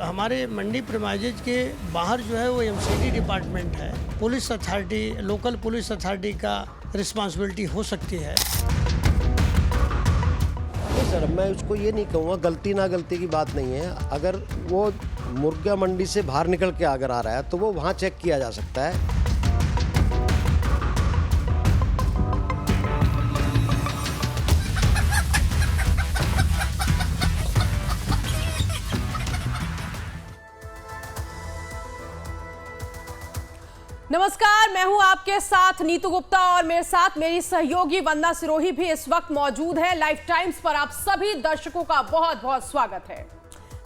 हमारे मंडी प्रीमाइजेज के बाहर जो है वो एमसीडी डिपार्टमेंट है, police authority, local police authority का रिस्पॉन्सिबिलिटी हो सकती है। नहीं सर, मैं उसको ये नहीं कहूँगा, गलती ना गलती की बात नहीं है। अगर वो मुर्गा मंडी से बाहर निकल के अगर आ रहा है तो वो वहाँ चेक किया जा सकता है। नमस्कार, मैं हूं आपके साथ नीतू गुप्ता और मेरे साथ मेरी सहयोगी वंदना सिरोही भी इस वक्त मौजूद है। लाइफ टाइम्स पर आप सभी दर्शकों का बहुत बहुत स्वागत है।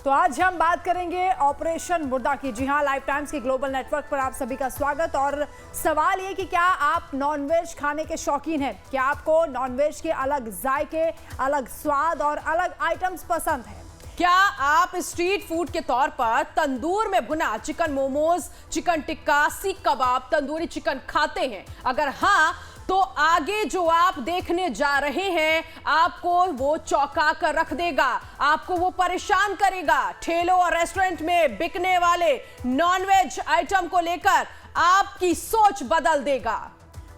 तो आज हम बात करेंगे ऑपरेशन मुर्दा की। जी हां, लाइफ टाइम्स के ग्लोबल नेटवर्क पर आप सभी का स्वागत। और सवाल ये कि क्या आप नॉनवेज खाने के शौकीन हैं? क्या आपको नॉनवेज के अलग जायके, अलग स्वाद और अलग आइटम्स पसंद हैं? क्या आप स्ट्रीट फूड के तौर पर तंदूर में भुना चिकन मोमोज, चिकन टिक्का, सीख कबाब, तंदूरी चिकन खाते हैं? अगर हाँ, तो आगे जो आप देखने जा रहे हैं आपको वो चौंका कर रख देगा, आपको वो परेशान करेगा। ठेलों और रेस्टोरेंट में बिकने वाले नॉनवेज आइटम को लेकर आपकी सोच बदल देगा।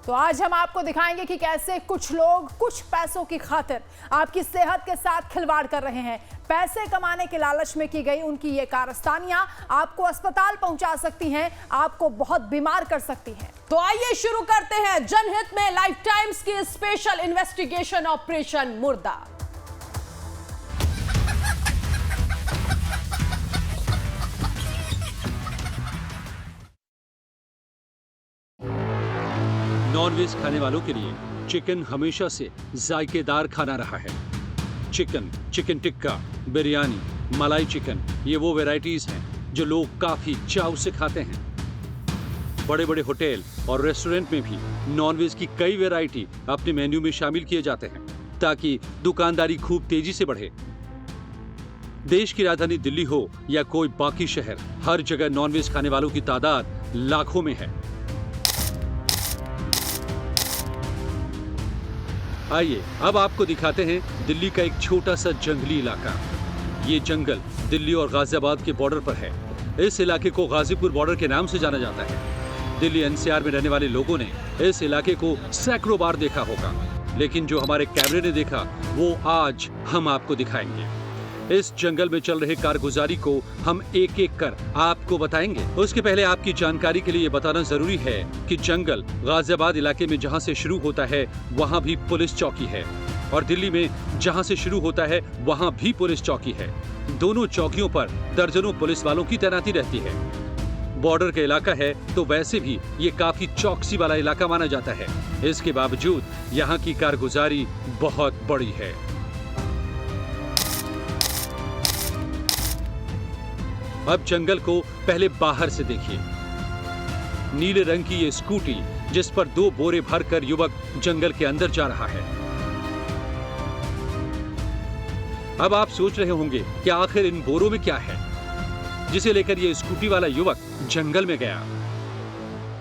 तो आज हम आपको दिखाएंगे कि कैसे कुछ लोग कुछ पैसों की खातिर आपकी सेहत के साथ खिलवाड़ कर रहे हैं। पैसे कमाने के लालच में की गई उनकी ये कारस्तानियां आपको अस्पताल पहुंचा सकती हैं, आपको बहुत बीमार कर सकती हैं। तो आइए शुरू करते हैं जनहित में लाइफ टाइम्स की स्पेशल इन्वेस्टिगेशन ऑपरेशन मुर्दा। नॉनवेज खाने वालों के लिए चिकन हमेशा से जायकेदार खाना रहा है। चिकन, चिकन टिक्का, बिरयानी, मलाई चिकन, ये वो वैरायटीज हैं जो लोग काफी चाव से खाते हैं। बड़े बड़े होटल और रेस्टोरेंट में भी नॉनवेज की कई वैरायटी अपने मेन्यू में शामिल किए जाते हैं ताकि दुकानदारी खूब तेजी से बढ़े। देश की राजधानी दिल्ली हो या कोई बाकी शहर, हर जगह नॉनवेज खाने वालों की तादाद लाखों में है। आइए अब आपको दिखाते हैं दिल्ली का एक छोटा सा जंगली इलाका। ये जंगल दिल्ली और गाजियाबाद के बॉर्डर पर है। इस इलाके को गाजीपुर बॉर्डर के नाम से जाना जाता है। दिल्ली एनसीआर में रहने वाले लोगों ने इस इलाके को सैकड़ों बार देखा होगा, लेकिन जो हमारे कैमरे ने देखा वो आज हम आपको दिखाएंगे। इस जंगल में चल रहे कारगुजारी को हम एक एक कर आपको बताएंगे। उसके पहले आपकी जानकारी के लिए ये बताना जरूरी है कि जंगल गाजियाबाद इलाके में जहां से शुरू होता है वहां भी पुलिस चौकी है, और दिल्ली में जहां से शुरू होता है वहां भी पुलिस चौकी है। दोनों चौकियों पर दर्जनों पुलिस वालों की तैनाती रहती है। बॉर्डर का इलाका है तो वैसे भी ये काफी चौकसी वाला इलाका माना जाता है। इसके बावजूद यहाँ की कारगुजारी बहुत बड़ी है। अब जंगल को पहले बाहर से देखिए। नीले रंग की ये स्कूटी जिस पर 2 बोरे भरकर युवक जंगल के अंदर जा रहा है। अब आप सोच रहे होंगे कि आखिर इन बोरों में क्या है जिसे लेकर ये स्कूटी वाला युवक जंगल में गया।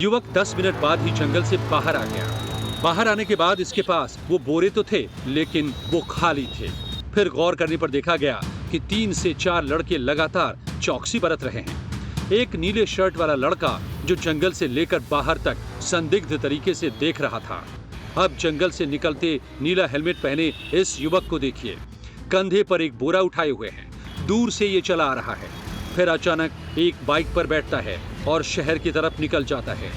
युवक 10 मिनट बाद ही जंगल से बाहर आ गया। बाहर आने के बाद इसके पास वो बोरे तो थे लेकिन वो खाली थे। फिर गौर करने पर देखा गया कि 3 से 4 लड़के लगातार चौकसी बरत रहे हैं। एक नीले शर्ट वाला लड़का जो जंगल से लेकर बाहर तक संदिग्ध तरीके से देख रहा था। अब जंगल से निकलते नीला हेलमेट पहने इस युवक को देखिए। कंधे पर एक बोरा उठाए हुए है। दूर से ये चला आ रहा है, फिर अचानक एक बाइक पर बैठता है और शहर की तरफ निकल जाता है।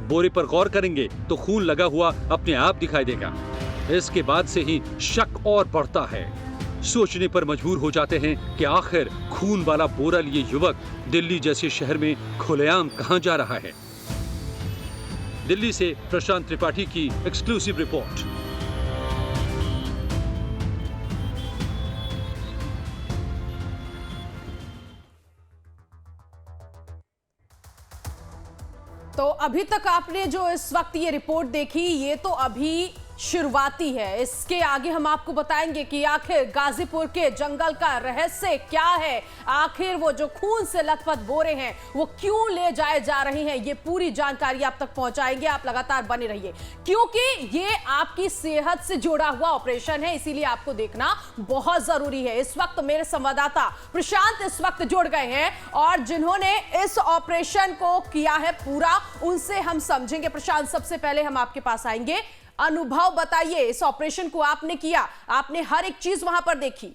बोरे पर गौर करेंगे तो खून लगा हुआ अपने आप दिखाई देगा। इसके बाद से ही शक और बढ़ता है। सोचने पर मजबूर हो जाते हैं कि आखिर खून वाला बोरा लिए युवक दिल्ली जैसे शहर में खुलेआम कहां जा रहा है। दिल्ली से प्रशांत त्रिपाठी की एक्सक्लूसिव रिपोर्ट। तो अभी तक आपने जो इस वक्त ये रिपोर्ट देखी, ये तो अभी शुरुआती है। इसके आगे हम आपको बताएंगे कि आखिर गाजीपुर के जंगल का रहस्य क्या है, आखिर वो जो खून से लथपथ बोरे हैं वो क्यों ले जाए जा रहे हैं, ये पूरी जानकारी आप तक पहुंचाएंगे। आप लगातार बने रहिए क्योंकि ये आपकी सेहत से जुड़ा हुआ ऑपरेशन है, इसीलिए आपको देखना बहुत जरूरी है। इस वक्त मेरे संवाददाता प्रशांत इस वक्त जुड़ गए हैं और जिन्होंने इस ऑपरेशन को किया है पूरा, उनसे हम समझेंगे। प्रशांत, सबसे पहले हम आपके पास आएंगे, अनुभव बताइए, इस ऑपरेशन को आपने किया, आपने हर एक चीज वहां पर देखी।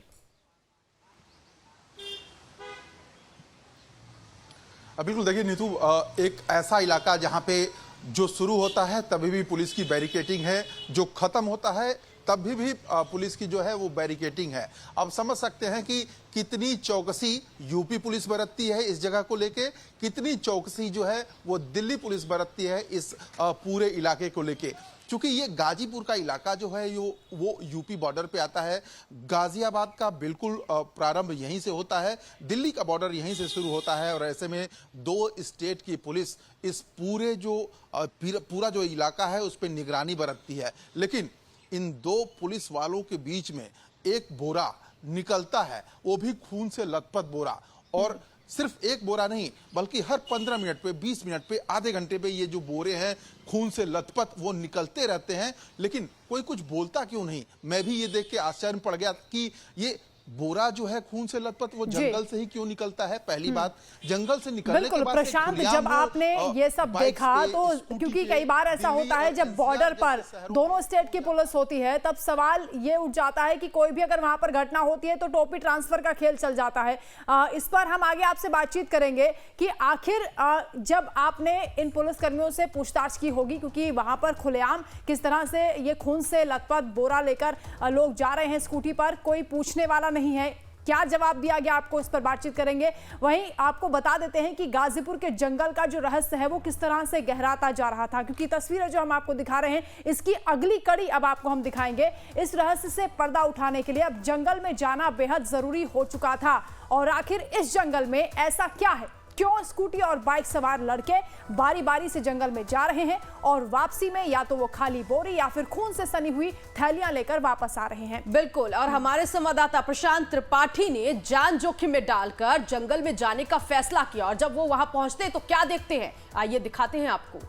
बिल्कुल, देखिए नीतू, एक ऐसा इलाका जहां पे जो शुरू होता है तभी भी पुलिस की बैरिकेटिंग है, जो खत्म होता है तभी भी पुलिस की जो है वो बैरिकेटिंग है। अब समझ सकते हैं कि कितनी चौकसी यूपी पुलिस बरतती है इस जगह को लेके, कितनी चौकसी जो है वो दिल्ली पुलिस बरतती है इस पूरे इलाके को लेके। क्योंकि ये गाजीपुर का इलाका जो है वो यूपी बॉर्डर पे आता है। गाजियाबाद का बिल्कुल प्रारंभ यहीं से होता है, दिल्ली का बॉर्डर यहीं से शुरू होता है और ऐसे में दो स्टेट की पुलिस इस पूरे जो पूरा जो इलाका है उस पर निगरानी बरतती है। लेकिन इन दो पुलिस वालों के बीच में एक बोरा निकलता है, वो भी खून से लथपथ बोरा, और सिर्फ एक बोरा नहीं बल्कि हर 15 मिनट पे, 20 मिनट पे, आधे घंटे पे ये जो बोरे हैं खून से लथपथ वो निकलते रहते हैं। लेकिन कोई कुछ बोलता क्यों नहीं? मैं भी ये देख के आश्चर्य पड़ गया कि ये बोरा जो है खून से लथपथ वो जंगल से ही क्यों निकलता है। पहली बात, जंगल से निकलने के बाद प्रशांत, जब आपने ये सब देखा तो क्योंकि कई बार ऐसा होता है जब बॉर्डर पर दोनों स्टेट की पुलिस होती है तब सवाल ये उठ जाता है कि कोई भी अगर वहां पर घटना होती है तो टोपी ट्रांसफर का खेल चल जाता है। इस पर हम आगे आपसे बातचीत करेंगे कि आखिर जब आपने इन पुलिसकर्मियों से पूछताछ की होगी, क्योंकि वहां पर खुलेआम किस तरह से ये खून से लथपथ बोरा लेकर लोग जा रहे हैं स्कूटी पर, कोई पूछने वाला नहीं है, क्या जवाब दिया गया आपको, इस पर बातचीत करेंगे। वहीं आपको बता देते हैं कि गाजीपुर के जंगल का जो रहस्य है वो किस तरह से गहराता जा रहा था, क्योंकि तस्वीरें जो हम आपको दिखा रहे हैं इसकी अगली कड़ी अब आपको हम दिखाएंगे। इस रहस्य से पर्दा उठाने के लिए अब जंगल में जाना बेहद जरूरी हो चुका था। और आखिर इस जंगल में ऐसा क्या है, क्यों स्कूटी और बाइक सवार लड़के बारी बारी से जंगल में जा रहे हैं और वापसी में या तो वो खाली बोरी या फिर खून से सनी हुई थैलियां लेकर वापस आ रहे हैं। बिल्कुल, और हमारे संवाददाता प्रशांत त्रिपाठी ने जान जोखिम में डालकर जंगल में जाने का फैसला किया और जब वो वहां पहुंचते तो क्या देखते हैं, आइए दिखाते हैं आपको।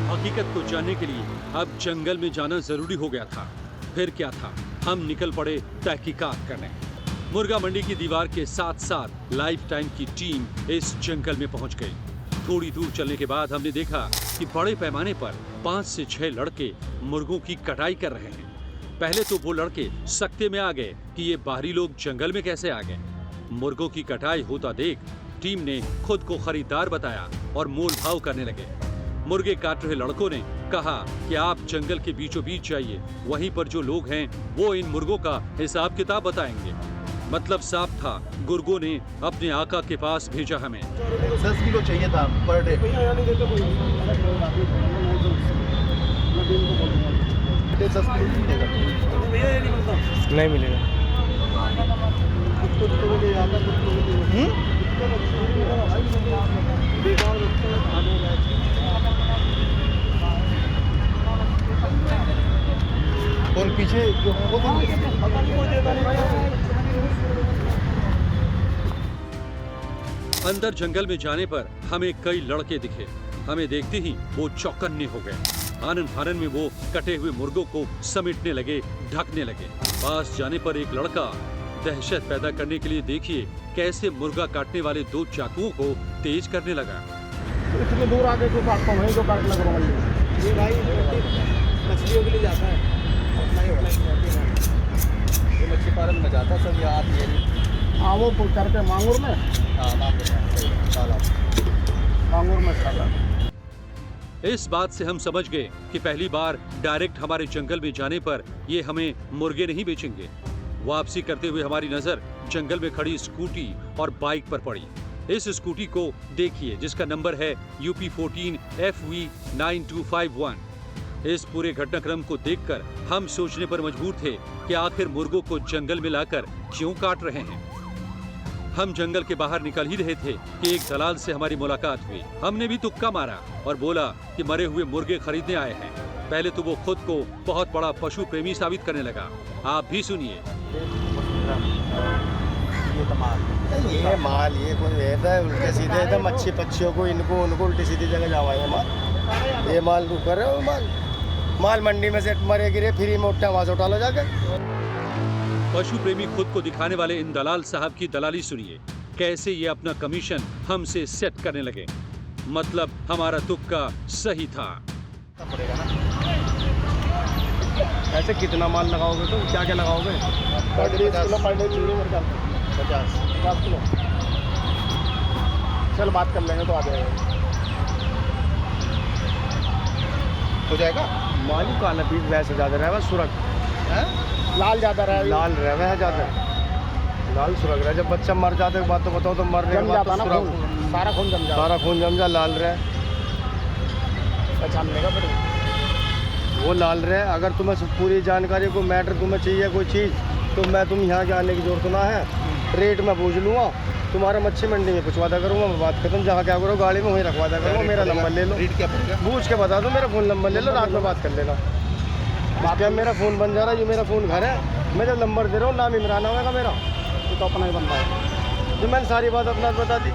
हकीकत को जानने के लिए अब जंगल में जाना जरूरी हो गया था। फिर क्या था, हम निकल पड़े तहकीकात करने। मुर्गा मंडी की दीवार के साथ साथ लाइफ टाइम की टीम इस जंगल में पहुंच गई। थोड़ी दूर चलने के बाद हमने देखा कि बड़े पैमाने पर 5 से 6 लड़के मुर्गों की कटाई कर रहे हैं। पहले तो वो लड़के सकते में आ गए कि ये बाहरी लोग जंगल में कैसे आ गए। मुर्गों की कटाई होता देख टीम ने खुद को खरीदार बताया और मोल भाव करने लगे। मुर्गे काट रहे लड़कों ने कहा कि आप जंगल के बीचों बीच जाइए, वहीं पर जो लोग हैं वो इन मुर्गों का हिसाब किताब बताएंगे। मतलब साफ था, गुर्गों ने अपने आका के पास भेजा हमें। 10 किलो चाहिए था पर डे। नहीं मिलेगा। और पीछे जो अंदर जंगल में जाने पर हमें कई लड़के दिखे। हमें देखते ही वो चौकन्ने हो गए। आनन फानन में वो कटे हुए मुर्गों को समेटने लगे, ढकने लगे। पास जाने पर एक लड़का दहशत पैदा करने के लिए देखिए कैसे मुर्गा काटने वाले 2 चाकुओं को तेज करने लगा। इतने दूर आके जो काटता हूँ जो काटना करूँगा ये भाई मछलियों के लिए जाता है। ये मछली पालन में जाता सब यार ये। हाँ वो करके मांगूर में। हाँ मांगूर में खाता। इस बात से हम समझ गए कि पहली बार डायरेक्ट हमारे जंगल में जाने पर ये हमें मुर्गे नहीं बेचेंगे। वापसी करते हुए हमारी नजर जंगल में खड़ी स्कूटी और बाइक पर पड़ी। इस स्कूटी को देखिए जिसका नंबर है UP14 FV 9251। इस पूरे घटनाक्रम को देखकर हम सोचने पर मजबूर थे कि आखिर मुर्गों को जंगल में लाकर क्यों काट रहे हैं। हम जंगल के बाहर निकल ही रहे थे कि एक दलाल से हमारी मुलाकात हुई। हमने भी तुक्का मारा और बोला कि मरे हुए मुर्गे खरीदने आए हैं। पहले तो वो खुद को बहुत बड़ा पशु प्रेमी साबित करने लगा। आप भी सुनिए। ये माल ये कोई रहता है उल्टे सीधे एकदम अच्छी पक्षियों को इनको उनको उल्टी सीधी जगह जावा है माल। ये माल तू कर रहे हो माल मंडी में से मरे गिरे फ्री में उठा वहाँ से उठा लो जाके। पशु प्रेमी खुद को दिखाने वाले इन दलाल साहब की दलाली सुनिए। कैसे ये अपना कमीशन हमसे सेट करने लगे। मतलब हमारा तुक्का सही था। ऐसे कितना माल लगाओगे तुम, क्या क्या लगाओगे? 50 किलो पर डे चाहिए मेरे ख्याल 50 किलो। चल बात कर लेंगे तो आ जाएगा। हो जाएगा। मालूम काला पीस वैसे ज़्यादा रहा है सुरख लाल ज़्यादा रहा है। लाल रहा है ज़्यादा लाल सुरख रहा है। जब बच्चा मर जाते बात तो बताओ तो मरने के बाद सारा खून जम जाता, सारा खून जम जा लाल रहा पहचान लेगा फिर वो लाल रहे। अगर तुम्हें पूरी जानकारी को मैटर तुम्हें चाहिए कोई चीज़ तो मैं तुम यहाँ के आने की जरूरत ना है। रेट में पूछ लूँगा, तुम्हारा मच्छी मंडी में पूछवा दिया करूँगा। मैं बात खत्म, जहाँ क्या करो गाड़ी में वहीं रखवा दिया करूँगा। मेरा नंबर ले लो, पूछ के बता दो, मेरा फ़ोन नंबर ले लो, रात में बात कर लेना। क्या मेरा फ़ोन बन जा रहा है, ये मेरा फ़ोन घर है। मैं जब नंबर दे रहा हूँ नाम इमरान होगा मेरा, तो अपना ही बनता है। तो मैंने सारी बात अपना बता दी।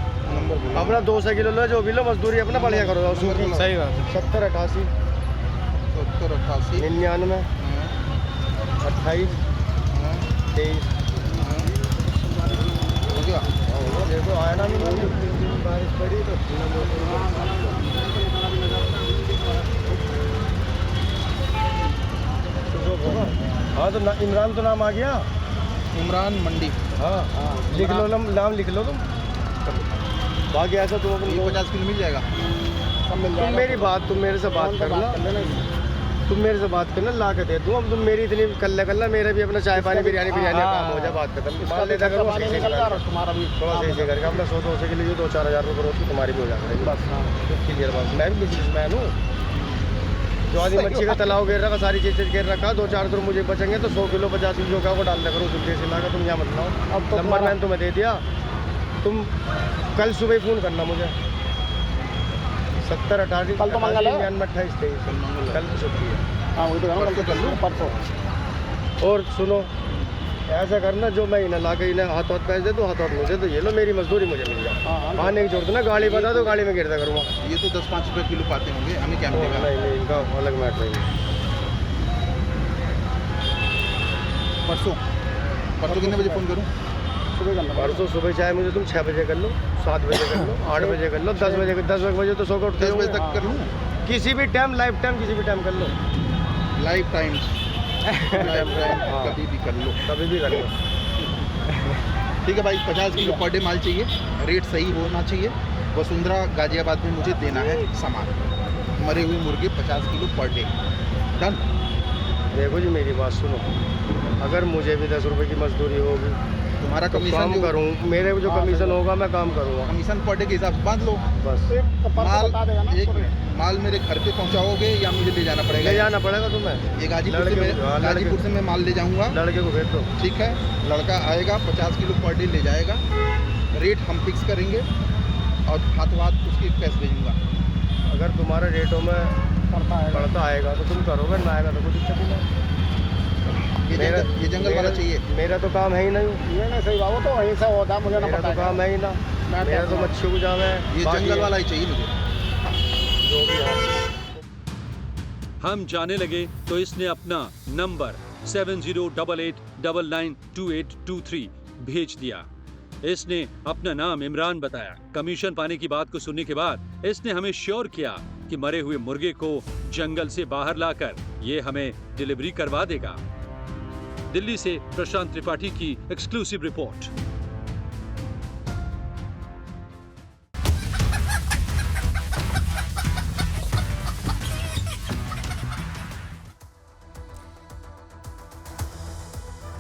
अपना 200 किलो लो, जो भी लो, मजदूरी अपना बढ़िया करो। उसकी सही बात 70 88 99 28 23 हो गया। देखो आया ना बारिश पड़ी तो हाँ तो इमरान तो नाम आ गया। इमरान मंडी। हाँ लिख लो, नाम लिख लो तुम। बाकी ऐसा तुम अपनी 50 किलो मिल जाएगा। तुम मेरी बात, तुम मेरे से बात करना, तुम मेरे से बात करना, ला के दे दूँ। अब तुम मेरी इतनी कर मेरा भी अपना चाय पानी बिरयानी का काम हो जाए, बात खत्म। मान लेता करो तुम्हारा भी थोड़ा सही से करके अपना 100-200 के लिए 2-4 हज़ार रुपये रोज की तुम्हारी भी हो जाएगी। बस क्लियर बात। मैं भी बिजनेसमैन हूँ। जो आदमी मच्छी का तालाब घेर रखा, सारी चीज़ें घेर रखा, 2-4 किलो मुझे बचेंगे तो 100 किलो 50 किलो का वो डाल दिया करो। तुम जैसे लाकर तुम यहाँ मत लाओ। अब नंबर मैंने तुम्हें दे दिया, तुम कल सुबह फ़ोन करना मुझे। 70 88 कल तो मंगल है, 28 23 कल तो छुट्टी है। हाँ वही तो कल तो कर लूँ परसों। और सुनो ऐसा करना, जो मैं इन्हें ला के इन्हें हाथ पैसे दे दो, हाथ मुझे तो ये लो, मेरी मजदूरी मुझे मिल जाए। आने की जरूरत ना, गाड़ी बता दो, गाड़ी में गिरता करूँगा। ये तो 10-5 रुपये किलो पाते होंगे, हमें क्या मिलेगा? नहीं इनका अलग मैटर है। परसों कितने बजे फ़ोन करूँ? परसों सुबह चाहे मुझे तुम 6 बजे कर लो, 7 बजे कर लो, 8 बजे कर लो, 10 बजे तो 100 का 10 बजे तक कर लूँ। किसी भी टाइम, लाइफ टाइम, किसी भी टाइम कर लो। लाइफ टाइम कभी भी कर लो, कभी भी कर लो। ठीक है भाई। 50 किलो पर डे माल चाहिए, रेट सही होना चाहिए। वसुंधरा गाजियाबाद में मुझे देना है सामान, मरे हुए मुर्गे 50 किलो पर डे। डन। देखो जी मेरी बात सुनो, अगर मुझे भी 10 रुपये की मजदूरी होगी, तुम्हारा तो कमीशन काम करूँ, मेरे जो कमीशन होगा मैं काम करूँगा। कमीशन पर डे के हिसाब से बांध लो। बस माल मेरे घर पे पहुंचाओगे या मुझे ले जाना पड़ेगा? ले जाना पड़ेगा तुम्हें। ये गाजीपुर से मैं माल ले जाऊंगा। लड़के को भेज दो। ठीक है, लड़का आएगा, 50 किलो पर डे ले जाएगा। रेट हम फिक्स करेंगे और हाथों हाथ उसकी पैसे भेजूंगा। अगर तुम्हारे रेटों में पड़ता आएगा तो तुम करोगे, ना आएगा तो कोई दिक्कत नहीं। ये जंगल वाला चाहिए। मेरा तो काम है ही नहीं। ये नहीं सही बाबू तो वहीं से होता, मुझे ना पता। काम है ही ना, मेरा तो मच्छियों को जाम है। ये जंगल वाला ही चाहिए मुझे। हम जाने लगे तो इसने अपना नंबर 7088992823 भेज दिया। इसने अपना नाम इमरान बताया। कमीशन पाने की बात को सुनने के बाद इसने हमें श्योर किया कि मरे हुए मुर्गे को जंगल से बाहर लाकर ये हमें डिलीवरी करवा देगा। दिल्ली से प्रशांत त्रिपाठी की एक्सक्लूसिव रिपोर्ट।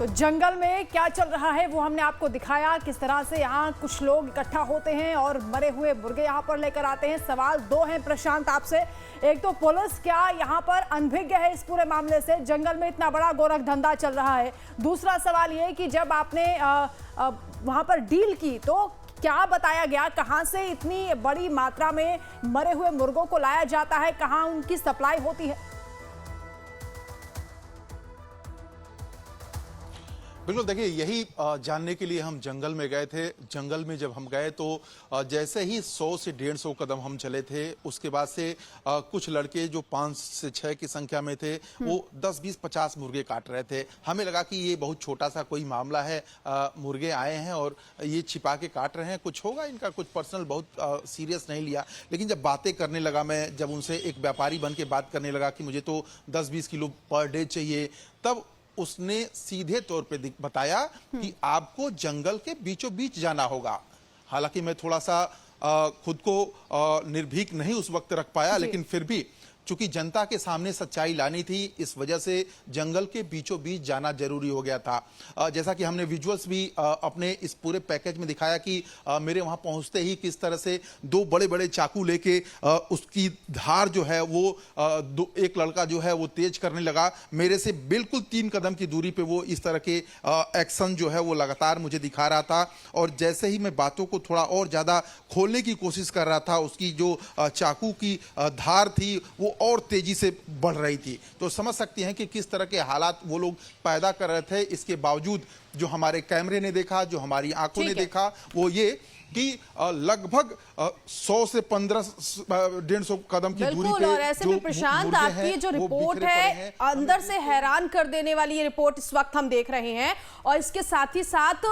तो जंगल में क्या चल रहा है वो हमने आपको दिखाया, किस तरह से यहाँ कुछ लोग इकट्ठा होते हैं और मरे हुए मुर्गे यहाँ पर लेकर आते हैं। सवाल दो हैं प्रशांत आपसे, एक तो पुलिस क्या यहाँ पर अनभिज्ञ है इस पूरे मामले से, जंगल में इतना बड़ा गोरख धंधा चल रहा है। दूसरा सवाल ये कि जब आपने वहाँ पर डील की तो क्या बताया गया, कहाँ से इतनी बड़ी मात्रा में मरे हुए मुर्गों को लाया जाता है, कहाँ उनकी सप्लाई होती है? बिल्कुल, देखिए यही जानने के लिए हम जंगल में गए थे। जंगल में जब हम गए तो जैसे ही 100 से 150 कदम हम चले थे, उसके बाद से कुछ लड़के जो 5 से 6 की संख्या में थे वो 10, 20, 50 मुर्गे काट रहे थे। हमें लगा कि ये बहुत छोटा सा कोई मामला है, मुर्गे आए हैं और ये छिपा के काट रहे हैं, कुछ होगा इनका, कुछ पर्सनल, बहुत सीरियस नहीं लिया। लेकिन जब बातें करने लगा मैं, जब उनसे एक व्यापारी बन के बात करने लगा कि मुझे तो 10-20 किलो पर डे चाहिए, तब उसने सीधे तौर पे बताया कि आपको जंगल के बीचों बीच जाना होगा। हालांकि मैं थोड़ा सा खुद को निर्भीक नहीं उस वक्त रख पाया, लेकिन फिर भी चूंकि जनता के सामने सच्चाई लानी थी, इस वजह से जंगल के बीचों बीच जाना जरूरी हो गया था। जैसा कि हमने विजुअल्स भी अपने इस पूरे पैकेज में दिखाया कि मेरे वहां पहुंचते ही किस तरह से 2 बड़े बड़े चाकू लेके उसकी धार जो है वो एक लड़का जो है वो तेज करने लगा। मेरे से बिल्कुल 3 कदम की दूरी पे वो इस तरह के एक्शन जो है वो लगातार मुझे दिखा रहा था। और जैसे ही मैं बातों को थोड़ा और ज्यादा खोलने की कोशिश कर रहा था, उसकी जो चाकू की धार थी वो और तेजी से बढ़ रही थी। तो समझ सकते हैं कि किस तरह के हालात वो लोग पैदा कर रहे थे। इसके बावजूद जो हमारे कैमरे ने देखा, जो हमारी आंखों ने देखा, वो ये कि लगभग 100 से 150 कदम की दूरी पे, और ऐसे में प्रशांत आपकी जो रिपोर्ट है अंदर से हैरान कर देने वाली ये रिपोर्ट इस वक्त हम देख रहे हैं। और इसके साथ ही साथ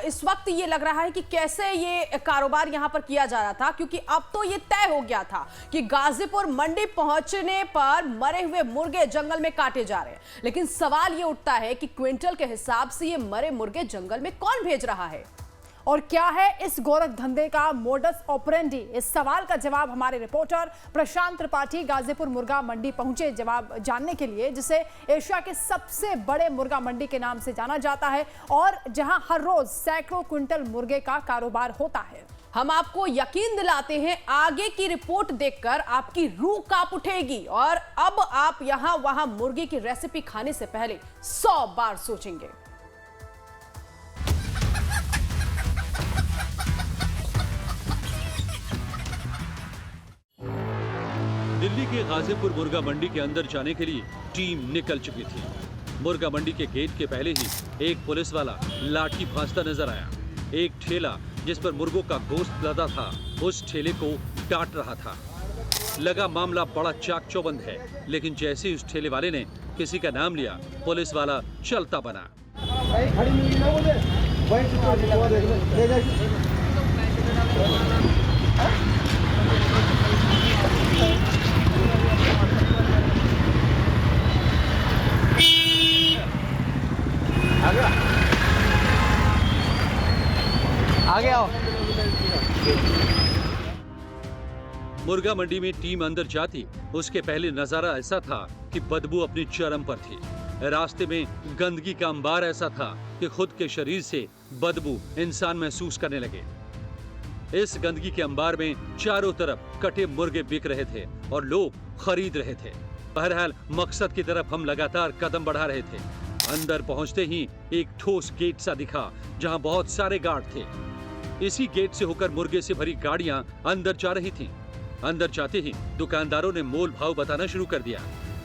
इस वक्त ये लग रहा है कि कैसे ये कारोबार यहां पर किया जा रहा था, क्योंकि अब तो ये तय हो गया था कि गाजीपुर मंडी पहुंचने पर मरे हुए मुर्गे जंगल में काटे जा रहे हैं। लेकिन सवाल ये उठता है कि क्विंटल के हिसाब से ये मरे मुर्गे जंगल में कौन भेज रहा है और क्या है इस गोरख धंधे का मोडस ऑपरेंडी? इस सवाल का जवाब हमारे रिपोर्टर प्रशांत त्रिपाठी गाजीपुर मुर्गा मंडी पहुंचे जवाब जानने के लिए, जिसे एशिया के सबसे बड़े मुर्गा मंडी के नाम से जाना जाता है और जहां हर रोज सैकड़ों क्विंटल मुर्गे का कारोबार होता है। हम आपको यकीन दिलाते हैं, आगे की रिपोर्ट देखकर आपकी रूह कांप उठेगी और अब आप यहां वहां मुर्गी की रेसिपी खाने से पहले 100 बार सोचेंगे। दिल्ली के गाजीपुर मुर्गा मंडी के अंदर जाने के लिए टीम निकल चुकी थी। मुर्गा मंडी के गेट के पहले ही एक पुलिस वाला लाठी भांजता नजर आया। एक ठेला जिस पर मुर्गों का गोश्त लदा था, उस ठेले को काट रहा था। लगा मामला बड़ा चाक चौबंद है, लेकिन जैसे ही उस ठेले वाले ने किसी का नाम लिया, पुलिस वाला चलता बना। आगे आओ। मुर्गा मंडी में टीम अंदर जाती उसके पहले नजारा ऐसा था कि बदबू अपनी चरम पर थी। रास्ते में गंदगी का अंबार ऐसा था कि खुद के शरीर से बदबू इंसान महसूस करने लगे। इस गंदगी के अंबार में चारों तरफ कटे मुर्गे बिक रहे थे और लोग खरीद रहे थे। बहरहाल मकसद की तरफ हम लगातार कदम बढ़ा रहे थे। अंदर पहुंचते ही एक ठोस गेट सा दिखा जहां बहुत सारे गार्ड थे। इसी गेट से होकर मुर्गे से भरी गाड़ियां अंदर जा रही थीं। अंदर जाते ही दुकानदारों ने मोल भाव बताना शुरू कर दिया।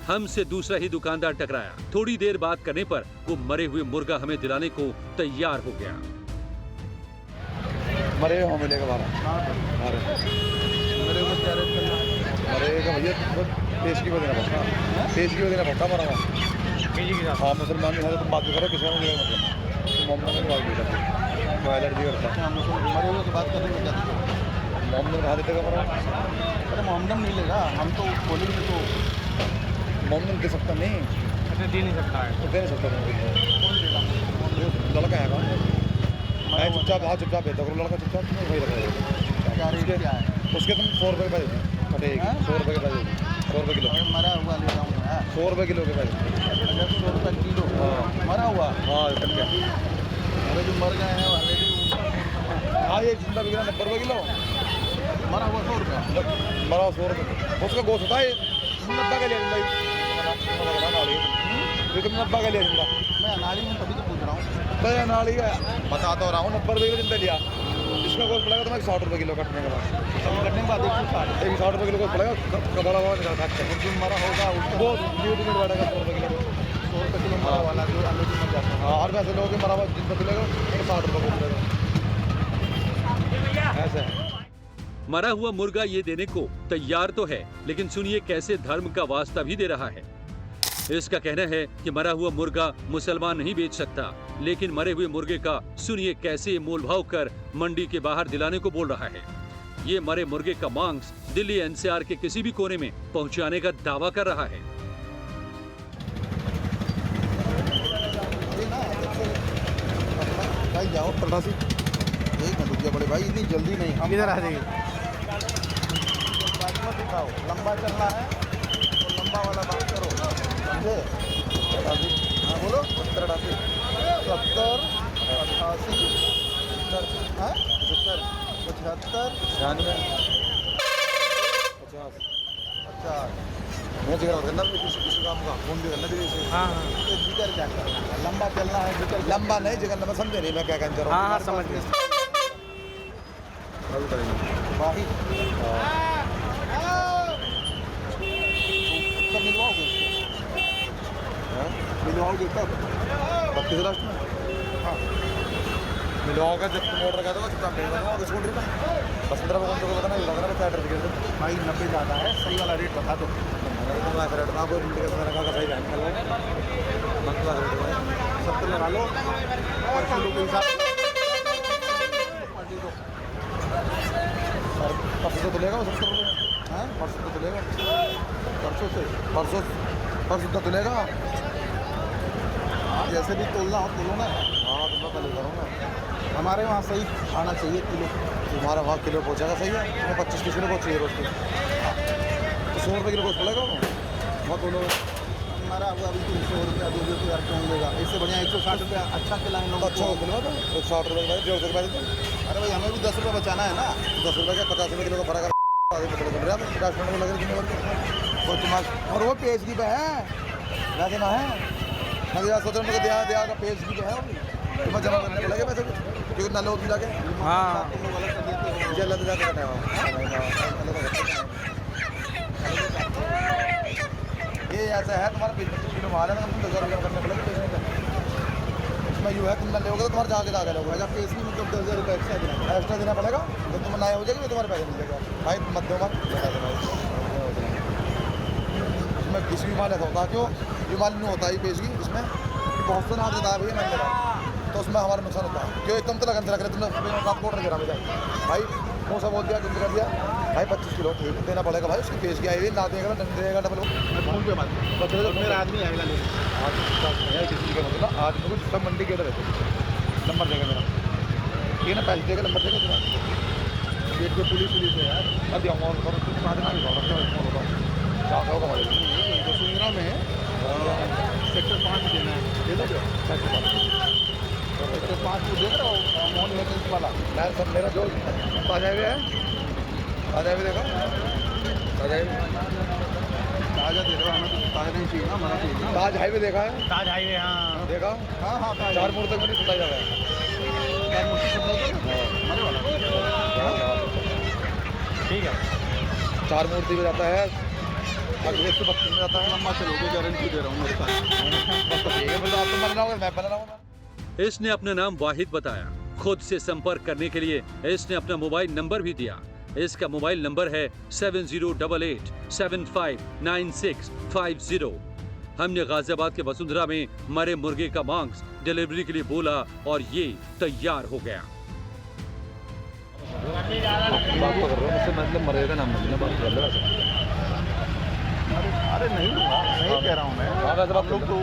हमसे दूसरा ही दुकानदार टकराया। थोड़ी देर बात करने पर वो मरे हुए मुर्गा हमें दिलाने को तैयार हो गया। मरे हुए मिलेगा पेश की वजह पक्का मरा हाँ मुसलमान तुम बात करो किसी मोहम्मद ने बात एलर्जी करता मरे हुए बात करेंगे क्या मोहम्मद कहा देते मरा। अरे मोहम्मद नहीं लेगा, हम तो बोलेंगे तो मोहम्मद दे सकता नहीं, दे नहीं सकता है, तो दे नहीं सकता लड़का है मैं चुपचाप हाँ चुपचाप भेजता करो, लड़का चुपचाप वही रखा है। उसके तुम 100 रुपये के पैसे कटेगी, 100 रुपये के पैसे 100 रुपये किलो मरा हुआ ले रहा हूँ 100 रुपये किलो के पैसे 100 रुपये किलो मरा हुआ। हाँ कट गया। अरे जो मर गए हैं वाले भी हाँ ये जिंदा बिक रहा 90 रुपये किलो, मरा हुआ 100 रुपये। मरा 100 रुपये। उसका गोश्त होता है 90 का लिया जिंदा, लेकिन 90 का लिया जिंदा। मैं अनाड़ी हूँ तभी तो पूछ रहा हूँ। मैं नाली का बता तो रहा हूँ 90 रुपये किलो जिंदा लिया। इसका गोश्त पड़ेगा तुम्हें 60 रुपये किलो कटने के बाद। कटने के बाद 160 रुपये किलो गोश्त पड़ेगा, कबाड़ा वाला निकाल सकते हैं। जो मरा होगा उसको वो ड्यूटी में बैठेगा 100 रुपये किलो। 100 रुपये किलो मरा वाला जो अंदर मर जाता है। हाँ, और वैसे लोगों के मरा हुआ जिंदा मिलेगा 60 रुपये को मिलेगा, ऐसा है। मरा हुआ मुर्गा ये देने को तैयार तो है, लेकिन सुनिए कैसे धर्म का वास्ता भी दे रहा है। इसका कहना है कि मरा हुआ मुर्गा मुसलमान नहीं बेच सकता, लेकिन मरे हुए मुर्गे का सुनिए कैसे मोलभाव कर मंडी के बाहर दिलाने को बोल रहा है। ये मरे मुर्गे का मांस दिल्ली एनसीआर के किसी भी कोने में पहुंचाने का दावा कर रहा है। भाई जाओ प्रवासी, एक मिनट रुकिए बड़े भाई, इतनी जल्दी नहीं। हम किधर आ जाइए? दिखाओ, लंबा चलना है तो लंबा वाला बात करो, समझे? हाँ बोलो। 70 88 75 मैं जिक्र करना किसी काम का फोन भी करना भी। हाँ जिक्र क्या करना है? लंबा चलना है, जिक्र लंबा नहीं जिक्र, मैं समझे नहीं मैं क्या कहना चाह रहा हूँ। हाँ समझ गए। भाई कब मिलवाओगे उसको? मिलवाओगे कब? 32 लास्ट में हाँ मिलवाओगा जब तुम ऑर्डर कर दोगे तो मैं बताऊंगा स्कूटर का 15 रुपये को बताना लग रहा है क्या टिकट। भाई 90 ज़्यादा है, सही वाला रेट बता दो। रेट ना कोई टिकट मेरा का सही है निकल मंगवा रेट 70 लगा लो और किलो के हिसाब से परसों तो लेगा 70 रुपये। हाँ परसों तो लेगा, परसों से परसों तो लेगा। जैसे भी तोलना हो तोलो ना। हाँ तो मैं कल करूँगा। हमारे वहाँ सही आना चाहिए किलो। तुम्हारा वहाँ किलो पहुँचेगा सही है, तुम्हें 25 किलो को चाहिए रोज के तो 100 रुपये किलो कुछ पड़ेगा वहाँ दोनों। हमारा हुआ अभी 300 रुपया दोगे तो यार कौन लेगा? इससे बढ़िया 160 रुपया अच्छा खिलाएं लोगों अच्छा को। मिलवा दो 160 रुपये 150 रुपये दे। अरे भाई हमें भी 10 रुपये बचाना है ना। 10 रुपये का 50 रुपये किलो का फर्क है। आधे किलो बन रहा है 50 मिनट में लगे जिम्मेवार और तुम्हारा और वो पेज की पे है लगे ना है मैं सोच रहा हूँ दिया का पेज की है तुम्हें जमा करने को लगे पैसे क्योंकि ना लोग भी लगे। हाँ तुम लोग गलत कर देते हो। जल्द जाकर करना है ये ऐसा है तुम्हारा 25 किलो माल है तुम 10,000 रुपये करने पड़ेगा बेचने का। इसमें यूँ है तुम ना लोगे तो तुम्हारे जाके जाकर लोगे। अच्छा पेज की मतलब 10,000 रुपये एक्स्ट्रा देना पड़ेगा जब तुम नया हो जाएगी तो तुम्हारे पैसे मिलेगा भाई मत दो मत। इसमें किसी भी माल ऐसा होता है क्यों ये माल नहीं होता है पेज की इसमें बहुत से नाम देता है भैया मैंने तो उसमें हमारा नुकसान होता है क्यों एकदम तो लगन रख रहे तुमने साथ ऑर्डर करा मुझे भाई मुँह से बोल दिया तुमने कर दिया भाई 25 किलो ठीक देना पड़ेगा भाई उसकी पेज की आई हुई ना देगा देगा डबल फोन पे बात मेरा आदमी आएगा लेने। किसी का मतलब आज मुझे सब मंडी के उधर रहते नंबर देगा मेरा ठीक है ना पैसे देगा नंबर देगा तुम्हारा गेट पे पुलिस है यार। अभी हम और वसुंधरा में सेक्टर 5 देना है, दे दोगे? सेक्टर 5 को देख रहा हो मोहन इलेक्ट्रिक वाला। मैं सब मेरा जो ताजा हुए है ताजा भी देखो ताजा ताज़ा दे रहे हो, हमें तो ताज़ा नहीं चाहिए ना, हमारा चाहिए ना। ताज हाईवे देखा है ताज हाईवे हाँ देखा हाँ हाँ 4 मोड़ तक मैंने सुनाई जा रहा है हमारे वाला ठीक है 4 मूर्ति में जाता है 132 में जाता है। लंबा चलोगे गारंटी दे रहा हूँ मेरे साथ। बस तो ठीक है फिर आप तो मरना होगा मैं बना रहा इसने अपना नाम वाहिद बताया। खुद से संपर्क करने के लिए इसने अपना मोबाइल नंबर भी दिया। इसका मोबाइल नंबर है 7088759650। हमने गाजियाबाद के वसुंधरा में मरे मुर्गे का मांस डिलीवरी के लिए बोला और ये तैयार हो गया। बात तो कर रहा हूँ मुझसे मतलब मरेगा नाम बात कर रहा अरे नहीं दूंगा, नहीं कह रहा हूँ मैं। हाँ, वैसे आप लोग तो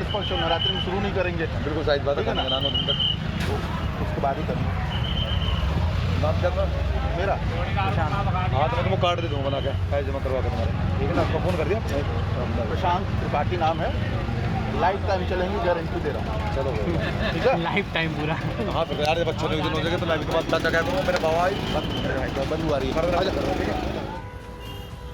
25 नवरात्रि में शुरू नहीं करेंगे, बिल्कुल सही बात है ठीक है ना? ना तो उसके बाद ही करेंगे। नाम क्या था मेरा हाँ तो मैं तुमको कार्ड दे दूँगा बना के पैसे जमा करवा कर तुम्हारे ठीक है ना आपको फ़ोन कर दिया प्रशांत त्रिपाठी नाम है। लाइफ टाइम चलेंगे, गारंटी दे रहा हूँ। चलो ठीक है, लाइफ टाइम पूरा। हाँ तो यार बच्चों ने दिन हो जाएगा तो लाइफ के बाद क्या करूँगा मेरे बाबा बदबू आ रही है।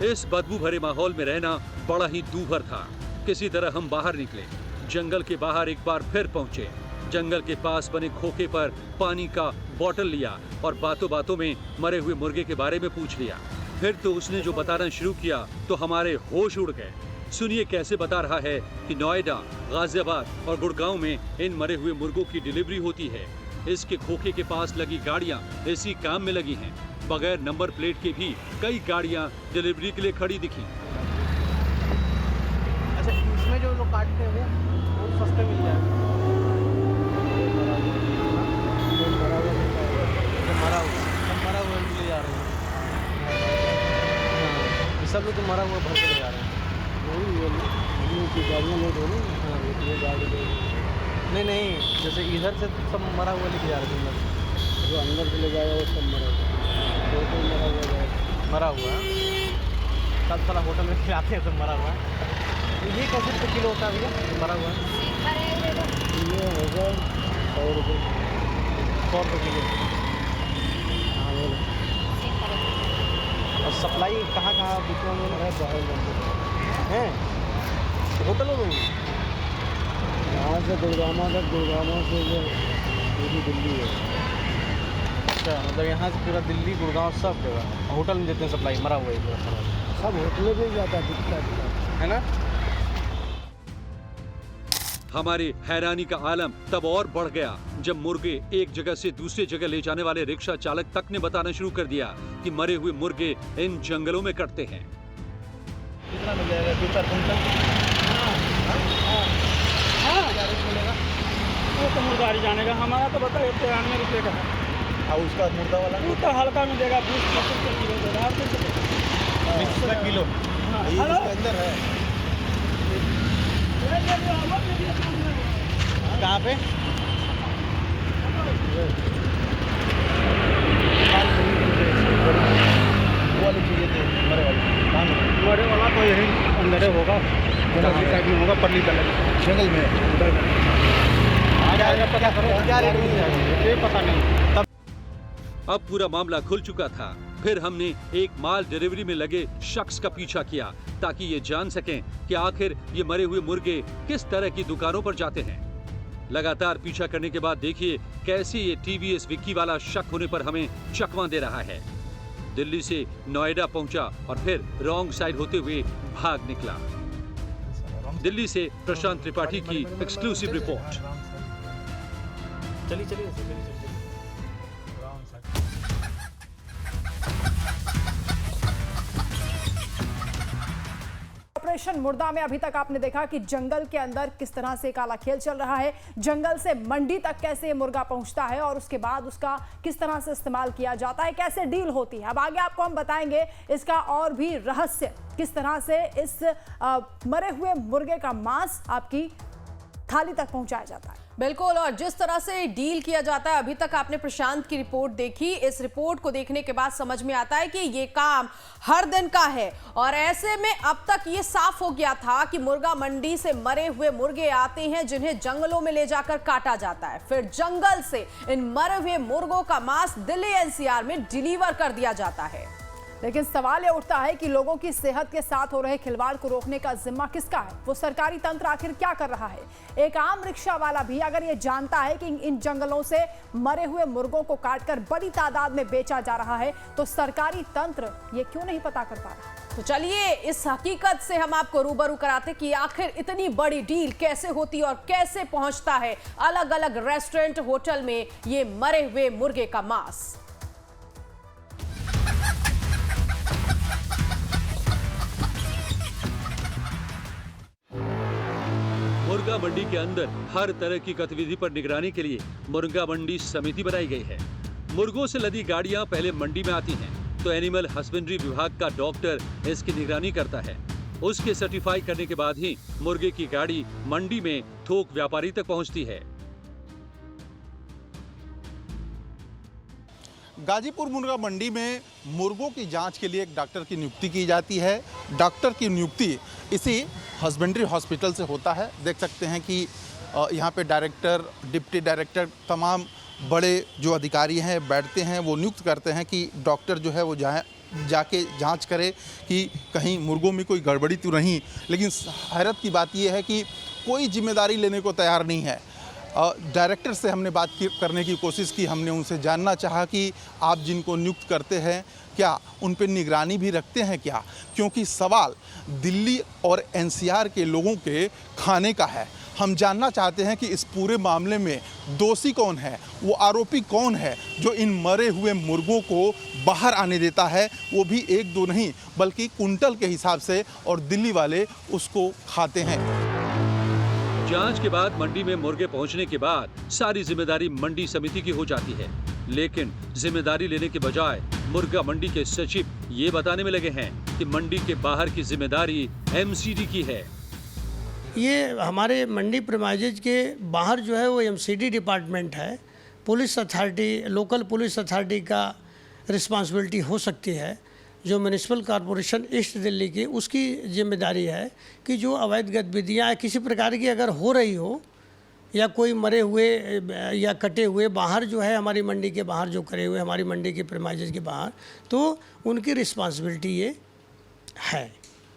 इस बदबू भरे माहौल में रहना बड़ा ही दूभर था। किसी तरह हम बाहर निकले, जंगल के बाहर एक बार फिर पहुंचे। जंगल के पास बने खोखे पर पानी का बोतल लिया और बातों बातों में मरे हुए मुर्गे के बारे में पूछ लिया। फिर तो उसने जो बताना शुरू किया तो हमारे होश उड़ गए। सुनिए कैसे बता रहा है कि नोएडा, गाजियाबाद और गुड़गांव में इन मरे हुए मुर्गों की डिलीवरी होती है। इसके खोखे के पास लगी गाड़ियां इसी काम में लगी हैं। बगैर नंबर प्लेट के भी कई गाड़ियां डिलीवरी के लिए खड़ी दिखी। अच्छा, इसमें जो लोग काटते हैं वो सस्ते मिल जाए। मरा हुआ ले जा रहे हैं। सब लोग तो मरा हुआ भर के ले जा रहे हैं। गाड़ियाँ लोड हो नहीं, जैसे इधर से सब मरा हुआ लेके जा रहे थे। जो अंदर से ले जाएगा वो सब मरा हुआ सब साला होटल में खिलाते हैं, सब मरा हुआ। ये कैसे रुपये किलो होता है भैया मरा हुआ? ये होगा 100 रुपये। 100 रुपये किलो। हाँ बोलो। और सप्लाई कहाँ बिकवा में है? होटलों में यहाँ से गुड़गांव तक, गुड़गांव से पूरी दिल्ली है। अच्छा, मतलब यहाँ से पूरा दिल्ली, गुड़गांव सब जगह होटल में देते हैं सप्लाई। मरा हुआ है पूरा, सब होटलों में जाता है ना। हमारी हैरानी का आलम तब और बढ़ गया जब मुर्गे एक जगह से दूसरी जगह ले जाने वाले रिक्शा चालक तक ने बताना शुरू कर दिया कि मरे हुए मुर्गे इन जंगलों में कटते हैं। कितना मिल जाएगा? 2-4 कुंटल। वो तो मुर्गा जाने का, हमारा तो बताइए 93 रुपये का है। और उसका मुर्दा वाला वो तो हल्का मिलेगा, 20-25 रुपये किलो देगा। 20 रुपये किलो अंदर है। कहाँ पे? मरे वाला तो यही अंदर होगा, साइड में होगा, परली जंगल में। पता करो क्या रेट मिल जाएगा, ये पता नहीं। अब पूरा मामला खुल चुका था। फिर हमने एक माल डिलीवरी में लगे शख्स का पीछा किया ताकि ये जान सकें कि आखिर ये मरे हुए मुर्गे किस तरह की दुकानों पर जाते हैं। लगातार पीछा करने के बाद देखिए कैसे ये टीवीएस विक्की वाला शक होने पर हमें चकमा दे रहा है। दिल्ली से नोएडा पहुंचा और फिर रॉन्ग साइड होते हुए भाग निकला। दिल्ली से प्रशांत त्रिपाठी की एक्सक्लूसिव रिपोर्ट। चलिए। ऑपरेशन मुर्दा में अभी तक आपने देखा कि जंगल के अंदर किस तरह से काला खेल चल रहा है, जंगल से मंडी तक कैसे मुर्गा पहुंचता है और उसके बाद उसका किस तरह से इस्तेमाल किया जाता है, कैसे डील होती है। अब आगे आपको हम बताएंगे इसका और भी रहस्य, किस तरह से इस मरे हुए मुर्गे का मांस आपकी थाली तक पहुंचाया जाता है। बिल्कुल, और जिस तरह से डील किया जाता है, अभी तक आपने प्रशांत की रिपोर्ट देखी। इस रिपोर्ट को देखने के बाद समझ में आता है कि ये काम हर दिन का है और ऐसे में अब तक ये साफ हो गया था कि मुर्गा मंडी से मरे हुए मुर्गे आते हैं जिन्हें जंगलों में ले जाकर काटा जाता है, फिर जंगल से इन मरे हुए मुर्गों का मांस दिल्ली एनसीआर में डिलीवर कर दिया जाता है। लेकिन सवाल यह उठता है कि लोगों की सेहत के साथ हो रहे खिलवाड़ को रोकने का जिम्मा किसका है? वो सरकारी तंत्र आखिर क्या कर रहा है? एक आम रिक्शा वाला भी अगर ये जानता है कि इन जंगलों से मरे हुए मुर्गों को काटकर बड़ी तादाद में बेचा जा रहा है, तो सरकारी तंत्र ये क्यों नहीं पता कर पा रहा? तो चलिए इस हकीकत से हम आपको रूबरू कराते कि आखिर इतनी बड़ी डील कैसे होती और कैसे पहुंचता है अलग अलग रेस्टोरेंट, होटल में ये मरे हुए मुर्गे का मांस। मुर्गा मंडी के अंदर हर तरह की गतिविधि पर निगरानी के लिए मुर्गा मंडी समिति बनाई गई है। मुर्गों से लदी गाड़ियां पहले मंडी में आती हैं, तो एनिमल हस्बेंड्री विभाग का डॉक्टर इसकी निगरानी करता है। उसके सर्टिफाई करने के बाद ही मुर्गे की गाड़ी मंडी में थोक व्यापारी तक पहुंचती है। गाजीपुर मुर्गा मंडी में मुर्गों की जांच के लिए एक डॉक्टर की नियुक्ति की जाती है। डॉक्टर की नियुक्ति इसी हस्बेंड्री हॉस्पिटल से होता है। देख सकते हैं कि यहाँ पे डायरेक्टर, डिप्टी डायरेक्टर, तमाम बड़े जो अधिकारी हैं बैठते हैं, वो नियुक्त करते हैं कि डॉक्टर जो है वो जाके जांच करे कि कहीं मुर्गों में कोई गड़बड़ी तो नहीं। लेकिन हैरत की बात यह है कि कोई जिम्मेदारी लेने को तैयार नहीं है। डायरेक्टर से हमने बात करने की कोशिश की, हमने उनसे जानना चाहा कि आप जिनको नियुक्त करते हैं क्या उन पर निगरानी भी रखते हैं क्या, क्योंकि सवाल दिल्ली और एनसीआर के लोगों के खाने का है। हम जानना चाहते हैं कि इस पूरे मामले में दोषी कौन है, वो आरोपी कौन है जो इन मरे हुए मुर्गों को बाहर आने देता है, वो भी 1-2 नहीं बल्कि कुंटल के हिसाब से, और दिल्ली वाले उसको खाते हैं। जांच के बाद मंडी में मुर्गे पहुंचने के बाद सारी जिम्मेदारी मंडी समिति की हो जाती है, लेकिन जिम्मेदारी लेने के बजाय मुर्गा मंडी के सचिव ये बताने में लगे हैं कि मंडी के बाहर की जिम्मेदारी एमसीडी की है। ये हमारे मंडी प्रीमाइजेज के बाहर जो है वो एमसीडी डिपार्टमेंट है। Police authority, local police authority का रिस्पांसिबिलिटी हो सकती है। जो म्यूनिसिपल कॉरपोरेशन ईस्ट दिल्ली की, उसकी जिम्मेदारी है कि जो अवैध गतिविधियाँ किसी प्रकार की अगर हो रही हो या कोई मरे हुए या कटे हुए बाहर जो है हमारी मंडी के बाहर जो करे हुए हमारी मंडी के प्रीमाइजेज के बाहर, तो उनकी रिस्पांसिबिलिटी ये है।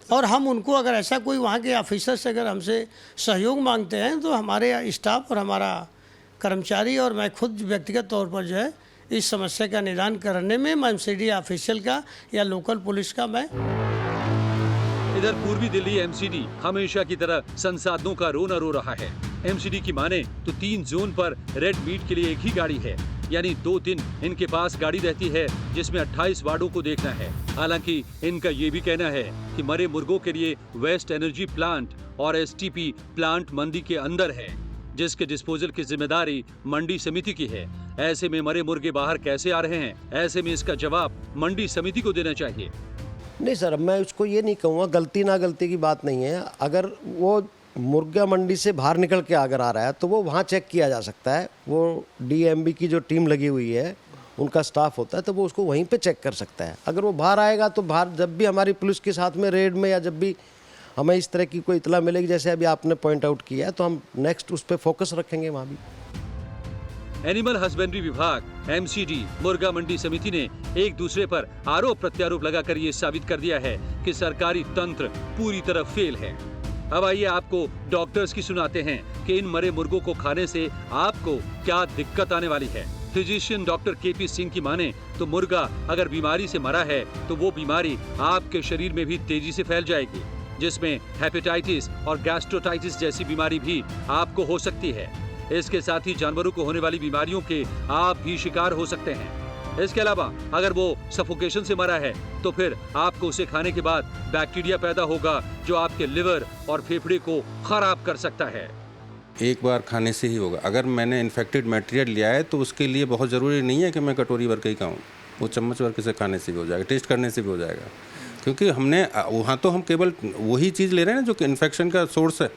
और हम उनको अगर ऐसा कोई वहाँ के ऑफिसर से अगर हमसे सहयोग मांगते हैं तो हमारे स्टाफ और हमारा कर्मचारी और मैं खुद व्यक्तिगत तौर पर जो है इस समस्या का निदान करने में एमसीडी ऑफिशियल का या लोकल पुलिस का मैं। इधर पूर्वी दिल्ली एमसीडी हमेशा की तरह संसाधनों का रोना रो रहा है। एमसीडी की माने तो 3 जोन पर रेड मीट के लिए एक ही गाड़ी है, यानी 2 दिन इनके पास गाड़ी रहती है जिसमें 28 वार्डों को देखना है। हालांकि इनका ये भी कहना है कि मरे मुर्गों के लिए वेस्ट एनर्जी प्लांट और एसटीपी प्लांट मंडी के अंदर है, जिसके डिस्पोजल की जिम्मेदारी मंडी समिति की है। ऐसे में मरे मुर्गे बाहर कैसे आ रहे हैं? ऐसे में इसका जवाब मंडी समिति को देना चाहिए। नहीं सर, मैं उसको ये नहीं कहूँगा, गलती ना गलती की बात नहीं है। अगर वो मुर्गा मंडी से बाहर निकल के अगर आ रहा है तो वो वहाँ चेक किया जा सकता है। वो डीएमबी की जो टीम लगी हुई है, उनका स्टाफ होता है, तो वो उसको वहीं पे चेक कर सकता है। अगर वो बाहर आएगा तो बाहर जब भी हमारी पुलिस के साथ में रेड में या जब भी हमें इस तरह की कोई इतला मिलेगी, जैसे अभी आपने पॉइंट आउट किया है, तो हम नेक्स्ट उस पर फोकस रखेंगे वहाँ भी। एनिमल हस्बेंड्री विभाग, एमसीडी, मुर्गा मंडी समिति ने एक दूसरे पर आरोप प्रत्यारोप लगाकर ये साबित कर दिया है कि सरकारी तंत्र पूरी तरह फेल है। अब आइए आपको डॉक्टर्स की सुनाते हैं कि इन मरे मुर्गों को खाने से आपको क्या दिक्कत आने वाली है। फिजिशियन डॉक्टर केपी सिंह की माने तो मुर्गा अगर बीमारी से मरा है तो वो बीमारी आपके शरीर में भी तेजी से फैल जाएगी, जिसमें हेपेटाइटिस और गैस्ट्रोटाइटिस जैसी बीमारी भी आपको हो सकती है। इसके साथ ही जानवरों को होने वाली बीमारियों के आप भी शिकार हो सकते हैं। इसके अलावा अगर वो सफोकेशन से मरा है तो फिर आपको उसे खाने के बाद बैक्टीरिया पैदा होगा जो आपके लिवर और फेफड़े को खराब कर सकता है। एक बार खाने से ही होगा। अगर मैंने इन्फेक्टेड मटेरियल लिया है तो उसके लिए बहुत ज़रूरी नहीं है कि मैं कटोरी भर के ही खाऊं, वो चम्मच भर के से खाने से भी हो जाएगा, टेस्ट करने से भी हो जाएगा। क्योंकि हमने वहाँ तो हम केवल वही चीज़ ले रहे हैं ना जो कि इन्फेक्शन का सोर्स है,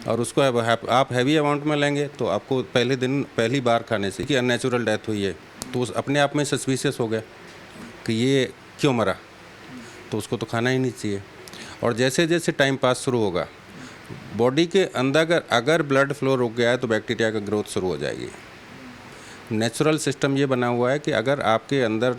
और उसको आप हैवी अमाउंट में लेंगे तो आपको पहली बार खाने से कि अननेचुरल डेथ हुई है तो उस अपने आप में सस्पिशियस हो गया कि ये क्यों मरा, तो उसको तो खाना ही नहीं चाहिए। और जैसे जैसे टाइम पास शुरू होगा, बॉडी के अंदर अगर ब्लड फ्लो रुक गया है तो बैक्टीरिया का ग्रोथ शुरू हो जाएगी। नेचुरल सिस्टम ये बना हुआ है कि अगर आपके अंदर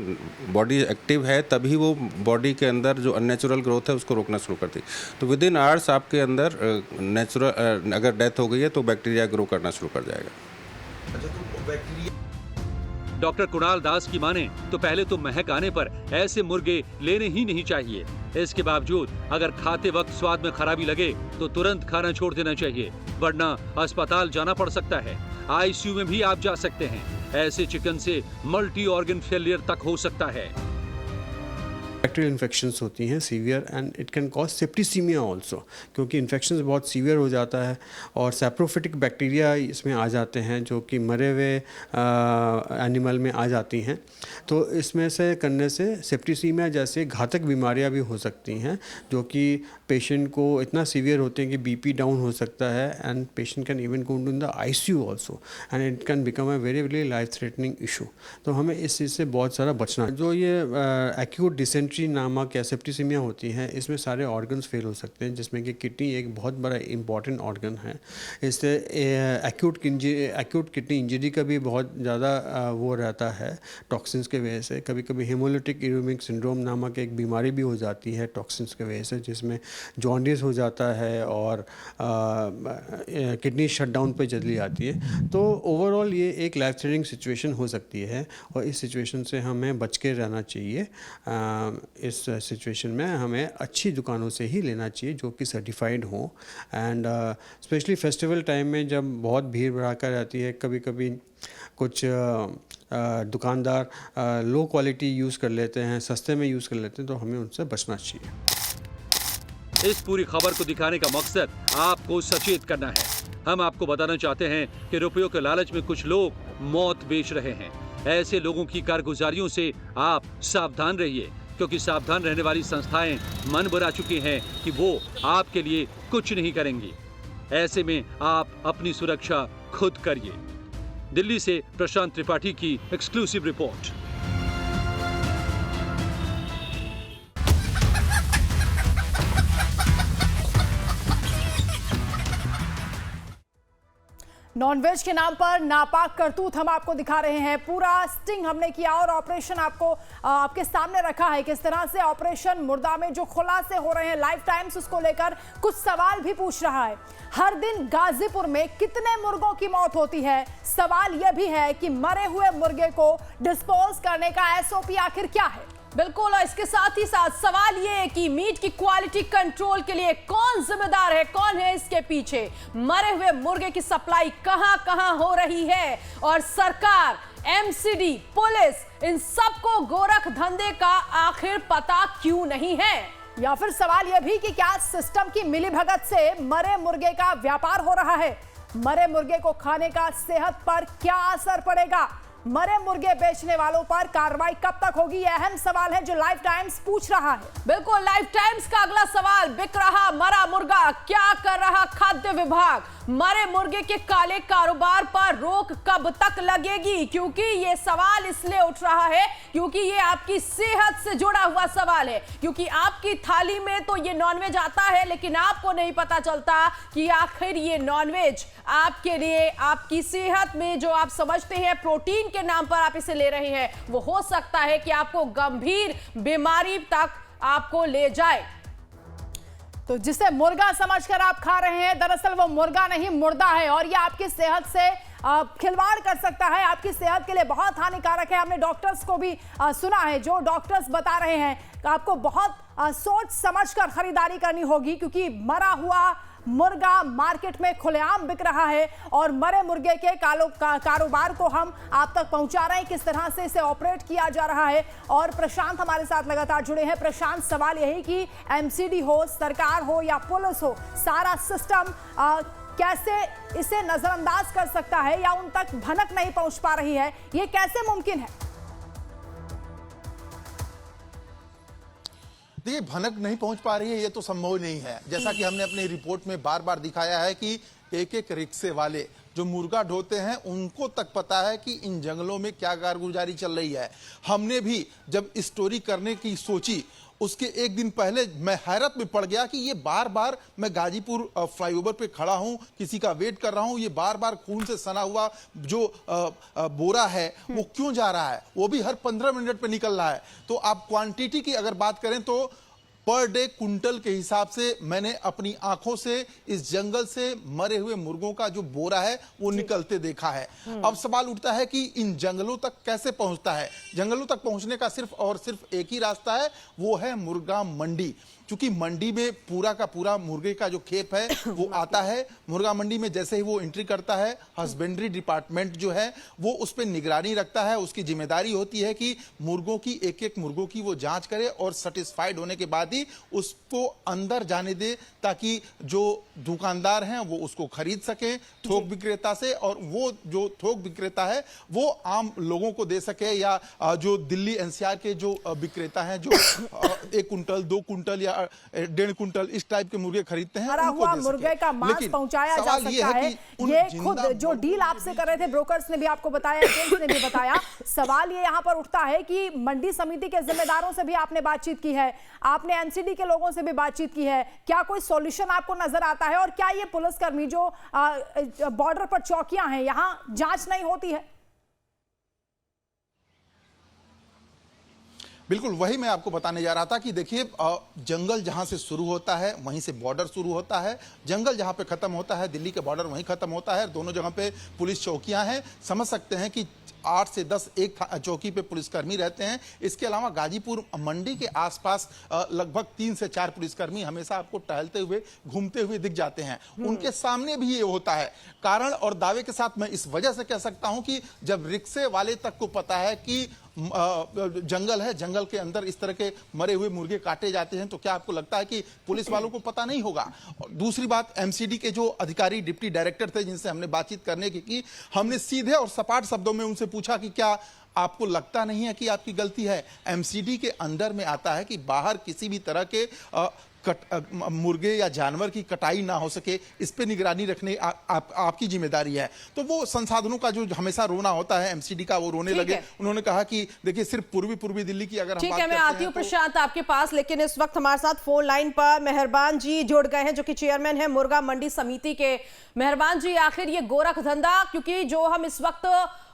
बॉडी एक्टिव है तभी वो बॉडी के अंदर जो अननेचुरल ग्रोथ है उसको रोकना शुरू करती है। तो विद इन आवर्स आपके अंदर नेचुरल अगर डेथ हो गई है तो बैक्टीरिया ग्रो करना शुरू कर जाएगा। डॉक्टर कुणाल दास की माने तो पहले तो महक आने पर ऐसे मुर्गे लेने ही नहीं चाहिए। इसके बावजूद अगर खाते वक्त स्वाद में खराबी लगे तो तुरंत खाना छोड़ देना चाहिए, वरना अस्पताल जाना पड़ सकता है। आईसीयू में भी आप जा सकते हैं। ऐसे चिकन से मल्टी ऑर्गन फेलियर तक हो सकता है। बैक्टीरियल इन्फेक्शंस होती हैं severe and it can cause septicaemia also, क्योंकि इन्फेक्शंस बहुत सीवियर हो जाता है और सैप्रोफिटिक बैक्टीरिया इसमें आ जाते हैं जो कि मरे हुए एनिमल में आ जाती हैं। तो इसमें से करने से सेप्टिसीमिया जैसे घातक बीमारियां भी हो सकती हैं जो कि पेशेंट को इतना सीवियर होते हैं कि बीपी डाउन हो सकता है and patient can even go in the ICU also and it can become a very very life threatening issue. तो हमें इस चीज़ से बहुत सारा बचना है। जो ये एक्यूट डिसेंट्री इन्फ्लेमेटरी नामक या सेप्टिसीमिया होती है, इसमें सारे ऑर्गन्स फेल हो सकते हैं, जिसमें कि किडनी एक बहुत बड़ा इंपॉर्टेंट ऑर्गन है। इससे एक्यूट किडनी इंजरी का भी बहुत ज़्यादा वो रहता है टॉक्सिन्स के वजह से। कभी कभी हेमोलिटिक यूरेमिक सिंड्रोम नामक एक बीमारी भी हो जाती है टॉक्सिन्स के वजह से, जिसमें जॉन्डिस हो जाता है और किडनी शटडाउन पे जल्दी आती है। तो ओवरऑल ये एक लाइफ थ्रेटनिंग सिचुएशन हो सकती है और इस सिचुएशन से हमें बच के रहना चाहिए। इस सिचुएशन में हमें अच्छी दुकानों से ही लेना चाहिए जो कि सर्टिफाइड हो। एंड स्पेशली फेस्टिवल टाइम में जब बहुत भीड़ भड़ाका रहती है, कभी कभी कुछ दुकानदार लो क्वालिटी यूज़ कर लेते हैं, सस्ते में यूज़ कर लेते हैं, तो हमें उनसे बचना चाहिए। इस पूरी खबर को दिखाने का मकसद आपको सचेत करना है। हम आपको बताना चाहते हैं कि रुपयों के लालच में कुछ लोग मौत बेच रहे हैं। ऐसे लोगों की कारगुजारियों से आप सावधान रहिए, क्योंकि सावधान रहने वाली संस्थाएं मन बना चुकी हैं कि वो आपके लिए कुछ नहीं करेंगी। ऐसे में आप अपनी सुरक्षा खुद करिए। दिल्ली से प्रशांत त्रिपाठी की एक्सक्लूसिव रिपोर्ट। नॉनवेज के नाम पर नापाक करतूत हम आपको दिखा रहे हैं। पूरा स्टिंग हमने किया और ऑपरेशन आपको आपके सामने रखा है। किस तरह से ऑपरेशन मुर्दा में जो खुलासे हो रहे हैं, लाइफ टाइम्स उसको लेकर कुछ सवाल भी पूछ रहा है। हर दिन गाजीपुर में कितने मुर्गों की मौत होती है? सवाल यह भी है कि मरे हुए मुर्गे को डिस्पोज करने का एसओपी आखिर क्या है? बिल्कुल, और इसके साथ ही साथ सवाल ये है कि मीट की क्वालिटी कंट्रोल के लिए कौन जिम्मेदार है, कौन है इसके पीछे? मरे हुए मुर्गे की सप्लाई कहां-कहां हो रही है और सरकार, एमसीडी, पुलिस, इन सबको गोरख धंधे का आखिर पता क्यों नहीं है? या फिर सवाल यह भी कि क्या सिस्टम की मिलीभगत से मरे मुर्गे का व्यापार हो रहा है? मरे मुर्गे को खाने का सेहत पर क्या असर पड़ेगा? मरे मुर्गे बेचने वालों पर कार्रवाई कब तक होगी? यह अहम सवाल है जो लाइफ टाइम्स पूछ रहा है। बिल्कुल, लाइफ टाइम्स का अगला सवाल, बिक रहा मरा मुर्गा, क्या कर रहा खाद्य विभाग? मरे मुर्गे के काले कारोबार पर रोक कब तक लगेगी? क्योंकि ये सवाल इसलिए उठ रहा है क्योंकि ये आपकी सेहत से जुड़ा हुआ सवाल है। क्योंकि आपकी थाली में तो ये नॉनवेज आता है, लेकिन आपको नहीं पता चलता कि आखिर ये नॉनवेज आपके लिए, आपकी सेहत में जो आप समझते हैं प्रोटीन के नाम पर आप इसे ले रहे हैं, वो हो सकता है कि आपको गंभीर बीमारी तक आपको ले जाए। तो जिसे मुर्गा समझकर आप खा रहे हैं, दरअसल वो मुर्गा नहीं मुर्दा है और ये आपकी सेहत से खिलवाड़ कर सकता है, आपकी सेहत के लिए बहुत हानिकारक है। हमने डॉक्टर्स को भी सुना है, जो डॉक्टर्स बता रहे हैं कि आपको बहुत सोच समझकर खरीदारी करनी होगी, क्योंकि मरा हुआ मुर्गा मार्केट में खुलेआम बिक रहा है और मरे मुर्गे के कारोबार को हम आप तक पहुंचा रहे हैं, किस तरह से इसे ऑपरेट किया जा रहा है। और प्रशांत हमारे साथ लगातार जुड़े हैं। प्रशांत, सवाल यही कि एमसीडी हो, सरकार हो या पुलिस हो, सारा सिस्टम कैसे इसे नजरअंदाज कर सकता है या उन तक भनक नहीं पहुंच पा रही है? ये कैसे मुमकिन है? देखिए, भनक नहीं पहुंच पा रही है ये तो संभव नहीं है। जैसा कि हमने अपनी रिपोर्ट में बार बार दिखाया है कि एक एक रिक्शे वाले जो मुर्गा ढोते हैं उनको तक पता है कि इन जंगलों में क्या कारगुजारी चल रही है। हमने भी जब स्टोरी करने की सोची उसके एक दिन पहले मैं हैरत में पड़ गया कि ये बार बार, मैं गाजीपुर फ्लाईओवर पे खड़ा हूं, किसी का वेट कर रहा हूं, ये बार बार खून से सना हुआ जो बोरा है वो क्यों जा रहा है? वो भी हर 15 मिनट पे निकल रहा है। तो आप क्वांटिटी की अगर बात करें तो पर डे कुंटल के हिसाब से मैंने अपनी आंखों से इस जंगल से मरे हुए मुर्गों का जो बोरा है वो निकलते देखा है। अब सवाल उठता है कि इन जंगलों तक कैसे पहुंचता है? जंगलों तक पहुंचने का सिर्फ और सिर्फ एक ही रास्ता है, वो है मुर्गा मंडी। क्योंकि मंडी में पूरा का पूरा मुर्गे का जो खेप है वो आता है। मुर्गा मंडी में जैसे ही वो एंट्री करता है, हस्बेंड्री डिपार्टमेंट जो है वो उस पर निगरानी रखता है। उसकी जिम्मेदारी होती है कि मुर्गों की, एक एक मुर्गों की वो जांच करे और सेटिस्फाइड होने के बाद ही उसको अंदर जाने दे, ताकि जो दुकानदार हैं वो उसको खरीद सके थोक विक्रेता से, और वो जो थोक विक्रेता है वो आम लोगों को दे सके, या जो दिल्ली एनसीआर के जो विक्रेता हैं जो 1 कुंटल 2 कुंटल या 1.5 कुंटल इस टाइप के मुर्गे खरीदते हैं, मरा उनको हुआ दे मुर्गे सके। का मांस लेकिन पहुंचाया जा सवाल सकता है, कि उन ये जिंदा खुद जो डील आपसे कर रहे थे ब्रोकर्स ने भी आपको बताया, एजेंट्स ने भी बताया। सवाल ये यहाँ पर उठता है कि मंडी समिति के जिम्मेदारों से भी आपने बातचीत की है, आपने एमसीडी के लोगों से भी बातचीत की है, क्या कोई सॉल्यूशन आपको नजर आता है? और क्या ये पुलिसकर्मी जो बॉर्डर पर चौकियां हैं, यहाँ जांच नहीं होती है? बिल्कुल वही मैं आपको बताने जा रहा था कि देखिए, जंगल जहां से शुरू होता है वहीं से बॉर्डर शुरू होता है, जंगल जहां पे खत्म होता है दिल्ली के बॉर्डर वहीं खत्म होता है। दोनों जगह पे पुलिस चौकियां हैं। समझ सकते हैं कि 8 से 10 एक चौकी पे पुलिसकर्मी रहते हैं। इसके अलावा गाजीपुर मंडी के आसपास लगभग 3 से 4 पुलिसकर्मी हमेशा आपको टहलते हुए घूमते हुए दिख जाते हैं। उनके सामने भी ये होता है। कारण और दावे के साथ मैं इस वजह से कह सकता हूं कि जब रिक्शे वाले तक को पता है कि जंगल है, जंगल के अंदर इस तरह के मरे हुए मुर्गे काटे जाते हैं, तो क्या आपको लगता है कि पुलिस वालों को पता नहीं होगा? और दूसरी बात, एमसीडी के जो अधिकारी डिप्टी डायरेक्टर थे जिनसे हमने बातचीत करने की, हमने सीधे और सपाट शब्दों में उनसे पूछा कि क्या आपको लगता नहीं है कि आपकी गलती है? एमसीडी के अंदर में आता है कि बाहर किसी भी तरह के मुर्गे या जानवर की कटाई ना हो सके, इस पे निगरानी रखने आपकी जिम्मेदारी है। तो वो संसाधनों का जो हमेशा रोना होता है एमसीडी का, वो रोने लगे। उन्होंने कहा कि देखिए सिर्फ पूर्वी दिल्ली की अगर हम बात करते हैं, मैं आती हूँ प्रशांत आपके पास, लेकिन इस वक्त हमारे साथ फोन लाइन पर मेहरबान जी जुड़ गए हैं जो कि चेयरमैन है मुर्गा मंडी समिति के। मेहरबान जी, आखिर ये गोरख धंधा, क्योंकि जो हम इस वक्त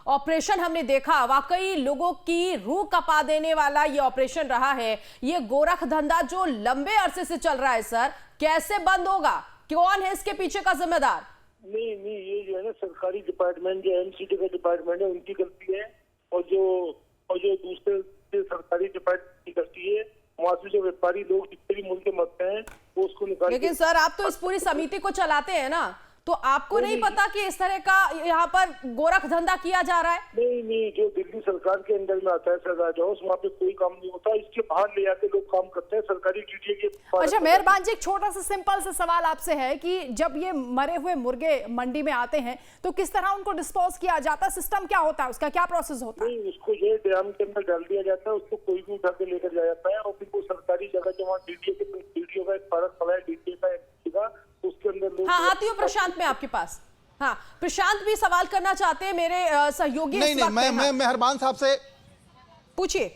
ऑपरेशन हमने देखा, वाकई लोगों की रूह कपा देने वाला ये ऑपरेशन रहा है। ये गोरख धंधा जो लंबे अरसे से चल रहा है सर, कैसे बंद होगा? कौन है इसके पीछे का जिम्मेदार? नहीं, ये जो है ना सरकारी डिपार्टमेंट, जो एमसीडी का डिपार्टमेंट है, उनकी गलती है। और जो दूसरे सरकारी डिपार्टमेंट की गलती है। वहां से जो व्यापारी लोग जितने भी मुर्गे मरते हैं वो उसको निकाल। लेकिन सर आप तो इस पूरी समिति को चलाते हैं ना, तो आपको नहीं पता कि इस तरह का यहाँ पर गोरख धंधा किया जा रहा है? नहीं, जो दिल्ली सरकार के अंदर में आता है सरदार हाउस, वहाँ पे कोई काम नहीं होता। इसके बाहर ले जाके लोग काम करते हैं सरकारी ड्यूटी के। अच्छा मेहरबान जी, एक छोटा सा सिंपल सा सवाल आपसे है कि जब ये मरे हुए मुर्गे मंडी में आते हैं तो किस तरह उनको डिस्पोज किया जाता है? सिस्टम क्या होता है, उसका क्या प्रोसेस होता है? उसको ये ड्राम के अंदर डाल दिया जाता है, उसको कोई भी उठा के लेकर जाया जाता है और फिर वो सरकारी जगह जो वहाँ डीडीओ का एक पार्क पड़ा है, डीडीओ का, उसके अंदर। हाँ, आती हूँ प्रशांत में आपके पास। हाँ, प्रशांत भी सवाल करना चाहते हैं, मेरे सहयोगी। नहीं, मैं मेहरबान साहब से पूछिए।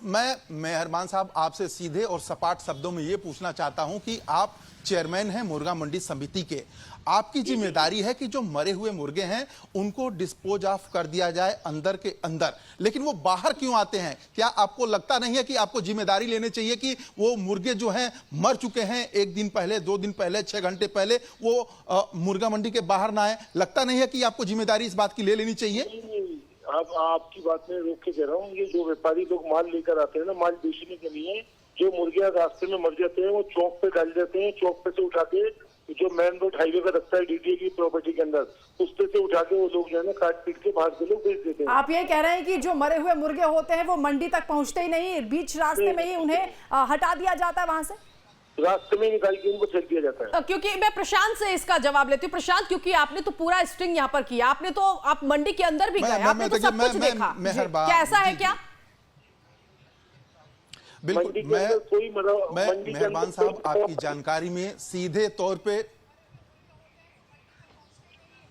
मैं मेहरबान साहब आपसे सीधे और सपाट शब्दों में ये पूछना चाहता हूं कि आप चेयरमैन हैं मुर्गा मंडी समिति के, आपकी जिम्मेदारी है कि जो मरे हुए मुर्गे हैं उनको डिस्पोज ऑफ कर दिया जाए अंदर के अंदर, लेकिन वो बाहर क्यों आते हैं? क्या आपको लगता नहीं है कि आपको जिम्मेदारी लेनी चाहिए कि वो मुर्गे जो हैं मर चुके हैं 1 दिन पहले, 2 दिन पहले, 6 घंटे पहले, वो मुर्गा मंडी के बाहर ना आए? लगता नहीं है कि आपको जिम्मेदारी इस बात की ले लेनी चाहिए? अब आपकी बात में रोक के कह रहा हूँ, ये जो व्यापारी लोग माल लेकर आते हैं ना, माल बेचने के लिए, जो मुर्गियां रास्ते में मर जाते हैं वो चौक पे डाल देते हैं। चौक पे से उठा के जो मेन रोड हाईवे पे रखता है डीडीए की प्रॉपर्टी के अंदर, उस पे से उठा के वो लोग जो है ना काट पीट के बाहर के लोग बेच देते हैं। आप ये कह रहे हैं कि जो मरे हुए मुर्गे होते हैं वो मंडी तक पहुंचते ही नहीं, बीच रास्ते में ही उन्हें हटा दिया जाता है, वहां से रास्ते में निकाल के उनको फेंक दिया जाता है? क्योंकि मैं प्रशांत से इसका जवाब लेती हूँ। प्रशांत, क्योंकि आपने तो पूरा स्ट्रिंग यहाँ पर किया, आपने तो आप मंडी के अंदर भी गए, आपने तो सब कुछ देखा, क्या ऐसा है क्या? बिल्कुल, मैं मेहरबान साहब आपकी जानकारी में सीधे तौर पे,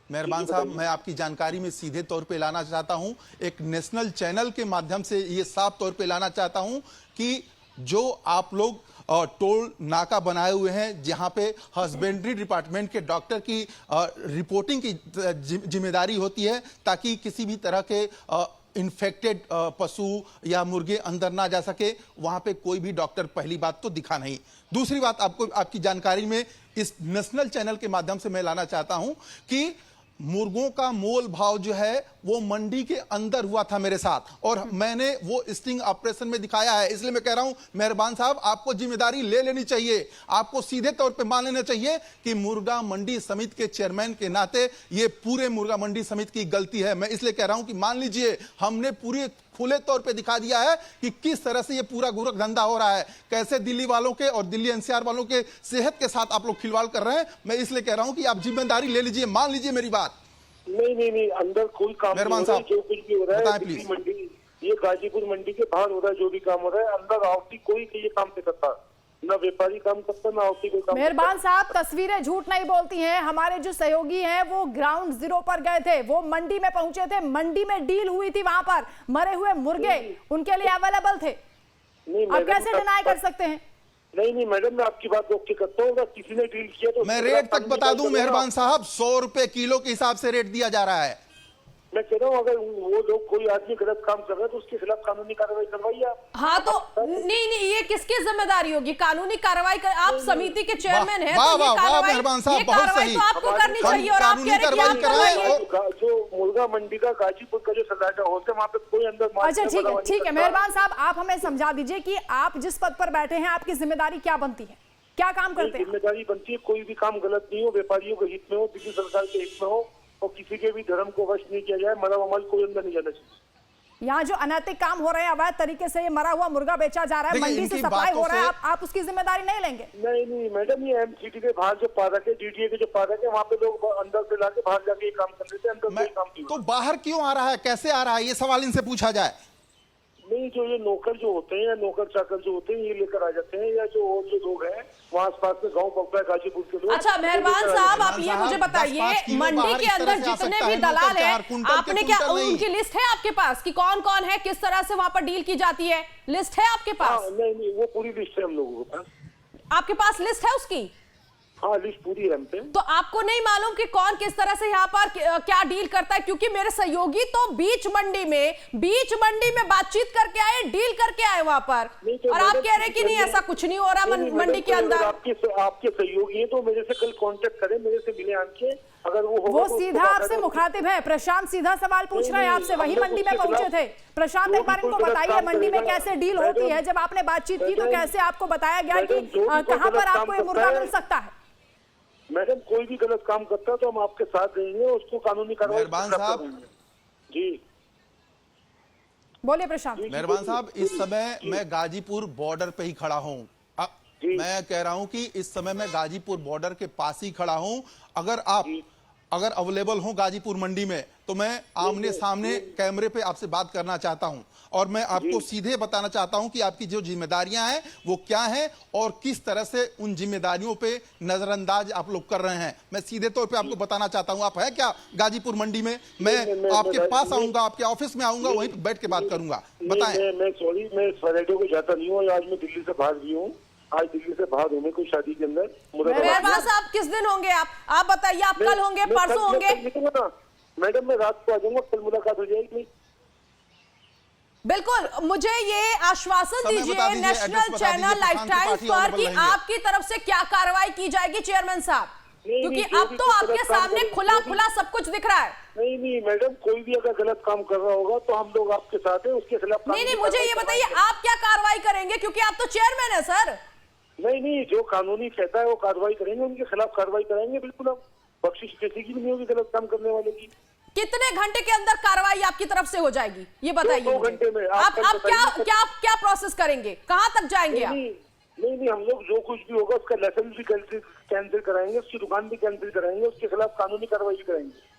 मेहरबान साहब मैं आपकी जानकारी में सीधे तौर पे लाना चाहता हूं, एक नेशनल चैनल के माध्यम से ये साफ तौर पे लाना चाहता हूं कि जो आप लोग टोल नाका बनाए हुए हैं जहां पे हस्बेंड्री डिपार्टमेंट के डॉक्टर की रिपोर्टिंग की जिम्मेदारी होती है ताकि किसी भी तरह के इन्फेक्टेड पशु या मुर्गे अंदर ना जा सके, वहां पे कोई भी डॉक्टर पहली बात तो दिखा नहीं। दूसरी बात आपको आपकी जानकारी में इस नेशनल चैनल के माध्यम से मैं लाना चाहता हूं कि मुर्गों का मोल भाव जो है वो मंडी के अंदर हुआ था मेरे साथ, और मैंने वो स्टिंग ऑपरेशन में दिखाया है। इसलिए मैं कह रहा हूं मेहरबान साहब आपको जिम्मेदारी ले लेनी चाहिए, आपको सीधे तौर पे मान लेना चाहिए कि मुर्गा मंडी समिति के चेयरमैन के नाते ये पूरे मुर्गा मंडी समिति की गलती है। मैं इसलिए कह रहा हूं कि मान लीजिए हमने पूरे खुले तौर पे दिखा दिया है कि किस तरह से ये पूरा गोरख धंधा हो रहा है, कैसे दिल्ली वालों के और दिल्ली एनसीआर वालों के सेहत के साथ आप लोग खिलवाड़ कर रहे हैं। मैं इसलिए कह रहा हूं कि आप जिम्मेदारी ले लीजिए, मान लीजिए मेरी बात। नहीं, अंदर कोई काम मेहरबान साहब जो कुछ भी हो रहा है बताएं प्लीज। ये गाजीपुर मंडी के बाहर हो रहा है, जो भी काम हो रहा है, अंदर आवती कोई ये काम नहीं करता, ना व्यापारी काम करता, ना आवती कोई काम। मेहरबान साहब, तस्वीरें झूठ नहीं बोलती हैं। हमारे जो सहयोगी हैं वो ग्राउंड जीरो पर गए थे, वो मंडी में पहुंचे थे, मंडी में डील हुई थी, वहां पर मरे हुए मुर्गे उनके लिए अवेलेबल थे। आप कैसे डिनाई कर सकते हैं? नहीं मैडम, मैं आपकी बात रोक के करता हूँ, किसी ने डील किया तो मैं रेट तक बता दूं मेहरबान साहब, 100 रुपए किलो के हिसाब से रेट दिया जा रहा है। मैं कह रहा हूँ अगर वो लोग कोई आदमी गलत काम कर रहा है तो उसके खिलाफ कानूनी कार्रवाई करवाइए आप। हाँ तो नहीं, ये किसकी जिम्मेदारी होगी कानूनी कार्रवाई कर? आप समिति के चेयरमैन हैं, तो ये कार्रवाई तो आपको करनी चाहिए। और आप कह रहे हैं कि आप करवाइए। जो मुर्गा मंडी का गाजीपुर का जो सलाटा होता है वहाँ पे कोई अंदर। अच्छा ठीक है मेहरबान साहब, आप हमें समझा दीजिए कि आप जिस पद पर बैठे हैं आपकी जिम्मेदारी क्या बनती है, क्या काम करते हैं? जिम्मेदारी बनती है कोई भी काम गलत नहीं हो, व्यापारियों के हित में हो, दिल्ली सरकार के हित में हो, और किसी के भी धर्म को वश नहीं किया जाए, मरा हुआ कोई अंदर नहीं जाना चाहिए। यहाँ जो अनैतिक काम हो रहे हैं, अवैध तरीके से ये मरा हुआ मुर्गा बेचा जा रहा है, मंडी से सप्लाई हो रहा है, आप उसकी जिम्मेदारी नहीं लेंगे? नहीं मैडम, ये एमसीडी के बाहर जो पार्क है, डीडीए के जो पार्क है, वहाँ पे लोग अंदर से लाके बाहर जाके ये काम कर लेते हैं, अंदर कोई काम नहीं। तो बाहर क्यों आ रहा है, कैसे आ रहा है, ये सवाल इनसे पूछा जाए। नहीं, जो ये नौकर जो होते हैं या नौकर चाकर जो होते हैं ये लेकर आ जाते हैं, या जो और जो लोग हैं वहाँ आसपास में गांव पड़ता है गाजीपुर के लोग। अच्छा मेहरबान साहब, आप ये मुझे बताइए, मंडी के अंदर जितने भी दलाल हैं, आपने क्या उनकी लिस्ट है आपके पास कि कौन कौन है, किस तरह से वहाँ पर डील की जाती है? लिस्ट है आपके पास? नहीं, वो पूरी लिस्ट है हम लोगों के पास। आपके पास लिस्ट है उसकी? हाँ, लिस्ट पूरी है हम पे। तो आपको नहीं मालूम कि कौन किस तरह से यहाँ पर क्या डील करता है? क्योंकि मेरे सहयोगी तो बीच मंडी में बातचीत करके आए, डील करके आए वहां पर, और आप कह रहे हैं कि नहीं ऐसा कुछ नहीं हो रहा मंडी के अंदर। आपके सहयोगी हैं तो मेरे से कल कांटेक्ट करें, मेरे से मिले आके, अगर वो सीधा आपसे मुखातिब है। प्रशांत सीधा सवाल पूछ रहे हैं आपसे, वही मंडी में पहुंचे थे। प्रशांत, एक बार इनको बताइए मंडी में कैसे डील होती है? जब आपने बातचीत की तो कैसे आपको बताया गया कि कहाँ पर आपको ये मुर्गा मिल सकता है? मैडम, कोई भी गलत काम करता है तो हम आपके साथ रहेंगे, उसको कानूनी कार्रवाई। मेहरबान साहब जी बोलिए प्रशांत। मेहरबान साहब, इस समय मैं गाजीपुर बॉर्डर पे ही खड़ा हूँ। मैं कह रहा हूं कि इस समय मैं गाजीपुर बॉर्डर के पास ही खड़ा हूं। अगर आप अवेलेबल हो गाजीपुर मंडी में तो मैं आमने सामने कैमरे पे आपसे बात करना चाहता हूं, और मैं आपको सीधे बताना चाहता हूं कि आपकी जो जिम्मेदारियां हैं वो क्या हैं और किस तरह से उन जिम्मेदारियों पे नजरअंदाज आप लोग कर रहे हैं। मैं सीधे तौर पे आपको बताना चाहता हूं। आप है क्या गाजीपुर मंडी में? मैं आपके पास आऊंगा, आपके ऑफिस में आऊंगा, वहीं पे बैठ के बात करूंगा। बताएं। मैं सॉरी, मैं फ्राइडे को जाता नहीं हूँ, आज मैं दिल्ली से बाहर भी हूँ, आज दिल्ली से बाहर हूँ मैं कोई शादी के अंदर। मेहरबान साहब, किस दिन होंगे आप बताइए? आप कल होंगे, परसों होंगे? मैडम, मैं रात को आ जाऊंगा, कल मुलाकात हो जाएगी। बिल्कुल, मुझे ये आश्वासन दीजिए नेशनल चैनल लाइफ टाइम्स पर कि आपकी तरफ से क्या कार्रवाई की जाएगी चेयरमैन साहब, क्योंकि अब तो आपके सामने खुला सब कुछ दिख रहा है। नहीं मैडम, कोई भी अगर गलत काम कर रहा होगा तो हम लोग आपके साथ हैं, उसके खिलाफ। नहीं, मुझे ये बताइए आप क्या कार्रवाई करेंगे, क्योंकि आप तो चेयरमैन है सर। नहीं, जो कानूनी कहता है वो कार्रवाई करेंगे, उनके खिलाफ कार्रवाई कराएंगे बिल्कुल। हम बख्शिश किसी की भी नहीं होगी गलत काम करने वाले की। कितने घंटे के अंदर कार्रवाई आपकी तरफ से हो जाएगी ये बताइए? 2 घंटे में। आप क्या प्रोसेस करेंगे, कहां तक जाएंगे आप? नहीं, हम लोग जो कुछ भी होगा उसका लाइसेंस भी कैंसिल कराएंगे, उसकी दुकान भी कैंसिल कराएंगे, उसके खिलाफ कानूनी कार्रवाई भी कराएंगे।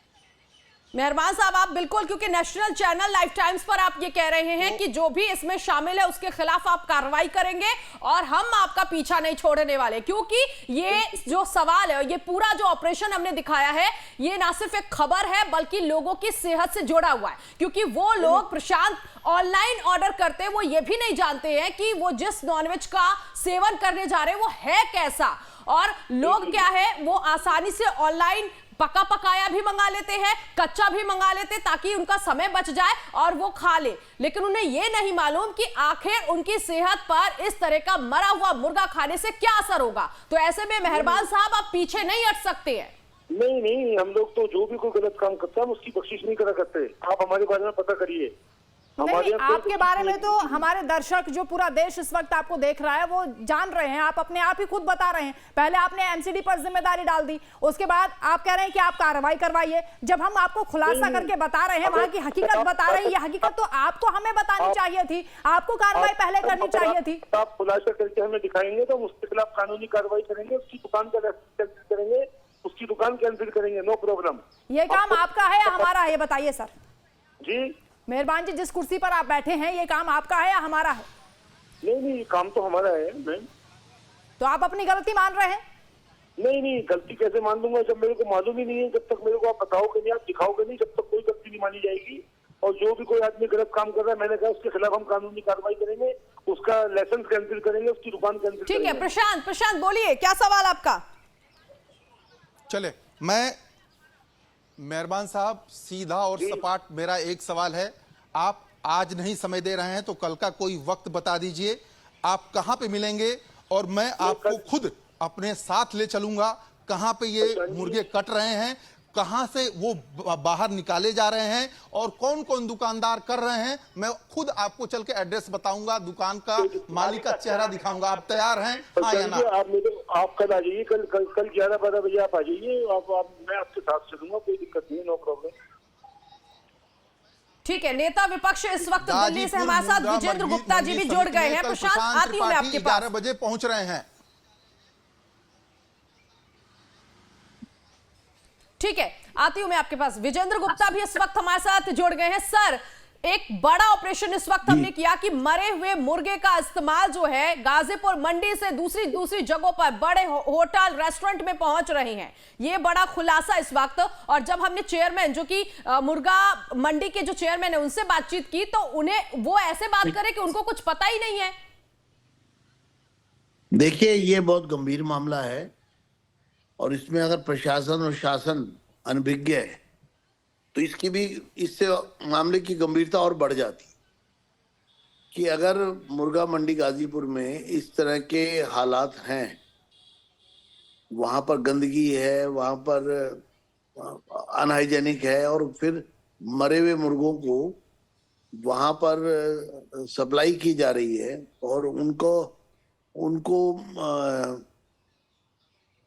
मेहरबान साहब, आप बिल्कुल, क्योंकि नेशनल चैनल लाइफ टाइम्स पर आप ये कह रहे हैं कि जो भी इसमें शामिल है उसके खिलाफ आप कार्रवाई करेंगे, और हम आपका पीछा नहीं छोड़ने वाले, क्योंकि ये जो सवाल है, ये पूरा जो ऑपरेशन हमने दिखाया है, ये ना सिर्फ एक खबर है बल्कि लोगों की सेहत से जुड़ा हुआ है। क्योंकि वो लोग प्रशांत ऑनलाइन ऑर्डर करते हैं, वो ये भी नहीं जानते हैं कि वो जिस नॉनवेज का सेवन करने जा रहे हैं वो है कैसा, और लोग क्या है वो आसानी से ऑनलाइन पका पकाया भी मंगा लेते हैं, कच्चा भी मंगा लेते हैं, ताकि उनका समय बच जाए और वो खा ले। लेकिन उन्हें ये नहीं मालूम कि आखिर उनकी सेहत पर इस तरह का मरा हुआ मुर्गा खाने से क्या असर होगा। तो ऐसे में मेहरबान साहब, आप पीछे नहीं हट सकते हैं। नहीं, हम लोग तो जो भी कोई गलत काम करता है उसकी बख्शिश नहीं करा करते। आप हमारे बारे में पता करिए। नहीं, आपके बारे में तो हमारे दर्शक, जो पूरा देश इस वक्त आपको देख रहा है, वो जान रहे हैं। आप अपने आप ही खुद बता रहे हैं, पहले आपने एमसीडी पर जिम्मेदारी डाल दी, उसके बाद आप कह रहे हैं कि आप कार्रवाई करवाइए। जब हम आपको खुलासा करके बता रहे हैं, वहां की हकीकत बता रहे हैं, ये हकीकत तो आपको हमें बतानी चाहिए थी, आपको कार्रवाई पहले करनी चाहिए थी। आप खुलासा करके हमें दिखाएंगे तो हम उसके खिलाफ कानूनी कार्रवाई करेंगे, उसकी दुकान का कैंसिल करेंगे, उसकी दुकान कैंसिल करेंगे, नो प्रॉब्लम। ये काम आपका है या हमारा है, ये बताइए सर। जी, मेहरबान जी, जिस कुर्सी पर आप बैठे हैं ये काम आपका है या हमारा है? नहीं, काम तो हमारा है मैम। तो आप अपनी गलती मान रहे हैं? नहीं, गलती कैसे मान लूंगा जब मेरे को मालूम ही नहीं है। जब तक मेरे को आप बताओगे नहीं, आप दिखाओगे नहीं, जब तक कोई गलती नहीं मानी जाएगी। और जो भी कोई आदमी गलत काम कर रहा है, मैंने कहा उसके खिलाफ हम कानूनी कार्रवाई करेंगे, उसका लाइसेंस कैंसिल करेंगे, उसकी दुकान कैंसिल करेंगे। ठीक है प्रशांत बोलिए, क्या सवाल आपका? चले, मैं मेहरबान साहब सीधा और सपाट मेरा एक सवाल है। आप आज नहीं समय दे रहे हैं तो कल का कोई वक्त बता दीजिए, आप कहां पे मिलेंगे और मैं आपको खुद अपने साथ ले चलूंगा। कहां पे ये मुर्गे कट रहे हैं, कहां से वो बाहर निकाले जा रहे हैं और कौन कौन दुकानदार कर रहे हैं, मैं खुद आपको चल के एड्रेस बताऊंगा, दुकान का मालिक का चेहरा दिखाऊंगा। आप तैयार हैं? हाँ या ना? आप कल आ जाइए, कल 11-12 बजे आप आ जाइए। मैं आपके साथ चलूंगा, कोई दिक्कत नहीं है, नो प्रॉब्लम। ठीक है, नेता विपक्ष इस वक्त दिल्ली से हमारे साथ विजेंद्र गुप्ता जी भी जुड़ गए हैं। प्रशांत, आती हूं मैं आपके पास। 11 बजे पहुंच रहे हैं। ठीक है, आती हूं मैं आपके पास। विजेंद्र गुप्ता भी इस वक्त हमारे साथ जुड़ गए हैं। सर, एक बड़ा ऑपरेशन इस वक्त हमने किया कि मरे हुए मुर्गे का इस्तेमाल जो है गाजीपुर मंडी से दूसरी जगहों पर बड़े होटल रेस्टोरेंट में पहुंच रहे हैं। ये बड़ा खुलासा इस वक्त। और जब हमने चेयरमैन जो कि मुर्गा मंडी के जो चेयरमैन है उनसे बातचीत की तो उन्हें वो ऐसे बात करे कि उनको कुछ पता ही नहीं है। देखिए, ये बहुत गंभीर मामला है और इसमें अगर प्रशासन और शासन अनभिज्ञ है तो इससे मामले की गंभीरता और बढ़ जाती कि अगर मुर्गा मंडी गाजीपुर में इस तरह के हालात हैं, वहां पर गंदगी है, वहां पर अनहाइजेनिक है और फिर मरे हुए मुर्गों को वहां पर सप्लाई की जा रही है और उनको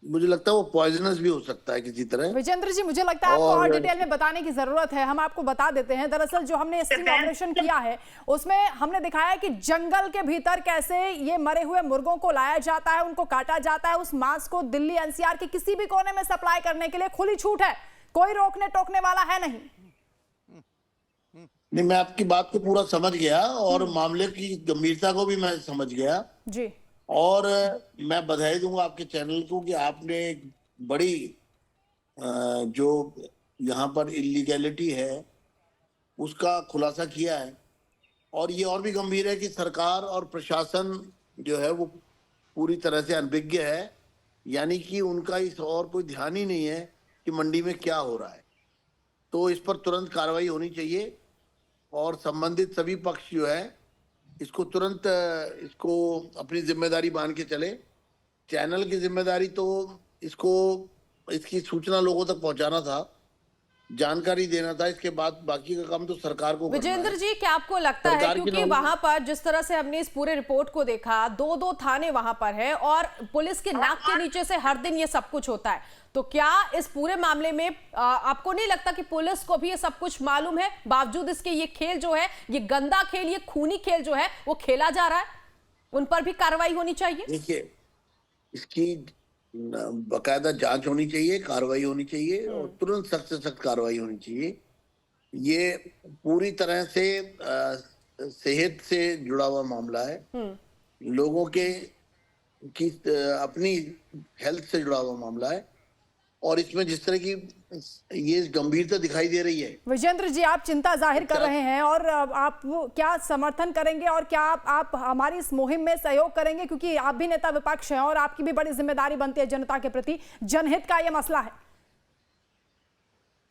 मुझे लगता है वो पॉइजनस भी हो सकता है किसी तरह। विजेंद्र जी, मुझे लगता है आपको और डिटेल में बताने की जरूरत है। हम आपको बता देते हैं। दरअसल जो हमने स्टिंग ऑपरेशन किया है उसमें हमने दिखाया कि जंगल के भीतर कैसे ये मरे हुए मुर्गों को लाया जाता है, उनको काटा जाता है, उस मांस को दिल्ली एनसीआर के किसी भी कोने में सप्लाई करने के लिए खुली छूट है, कोई रोकने टोकने वाला है नहीं। नहीं, मैं आपकी बात को पूरा समझ गया और मामले की गंभीरता को भी मैं समझ गया जी। और मैं बधाई दूंगा आपके चैनल को कि आपने एक बड़ी जो यहाँ पर इलीगैलिटी है उसका खुलासा किया है। और ये और भी गंभीर है कि सरकार और प्रशासन जो है वो पूरी तरह से अनभिज्ञ है, यानी कि उनका इस और कोई ध्यान ही नहीं है कि मंडी में क्या हो रहा है। तो इस पर तुरंत कार्रवाई होनी चाहिए और संबंधित सभी पक्ष जो है इसको तुरंत इसको अपनी जिम्मेदारी मान के चले। चैनल की जिम्मेदारी तो इसकी सूचना लोगों तक पहुंचाना था, जानकारी देना था, इसके बाद बाकी का काम तो सरकार को करना है। विजेंद्र जी, क्या आपको लगता है, क्योंकि वहां पर जिस तरह से हमने इस पूरे रिपोर्ट को देखा, 2 थाने वहां पर है और पुलिस के नाक के नीचे से हर दिन ये सब कुछ होता है, तो क्या इस पूरे मामले में आपको नहीं लगता कि पुलिस को भी ये सब कुछ मालूम है, बावजूद इसके ये खेल जो है, ये गंदा खेल, ये खूनी खेल जो है वो खेला जा रहा है, उन पर भी कार्रवाई होनी चाहिए? देखिए, इसकी बाकायदा जांच होनी चाहिए, कार्रवाई होनी चाहिए और तुरंत सख्त से सख्त कार्रवाई होनी चाहिए। ये पूरी तरह से सेहत से जुड़ा हुआ मामला है, लोगों की अपनी हेल्थ से जुड़ा हुआ मामला है और इसमें जिस तरह की ये गंभीरता दिखाई दे रही है। विजेंद्र जी, आप चिंता जाहिर कर रहे हैं और आप क्या समर्थन करेंगे और क्या आप हमारी इस मुहिम में सहयोग करेंगे, क्योंकि आप भी नेता विपक्ष हैं और आपकी भी बड़ी जिम्मेदारी बनती है जनता के प्रति, जनहित का ये मसला है।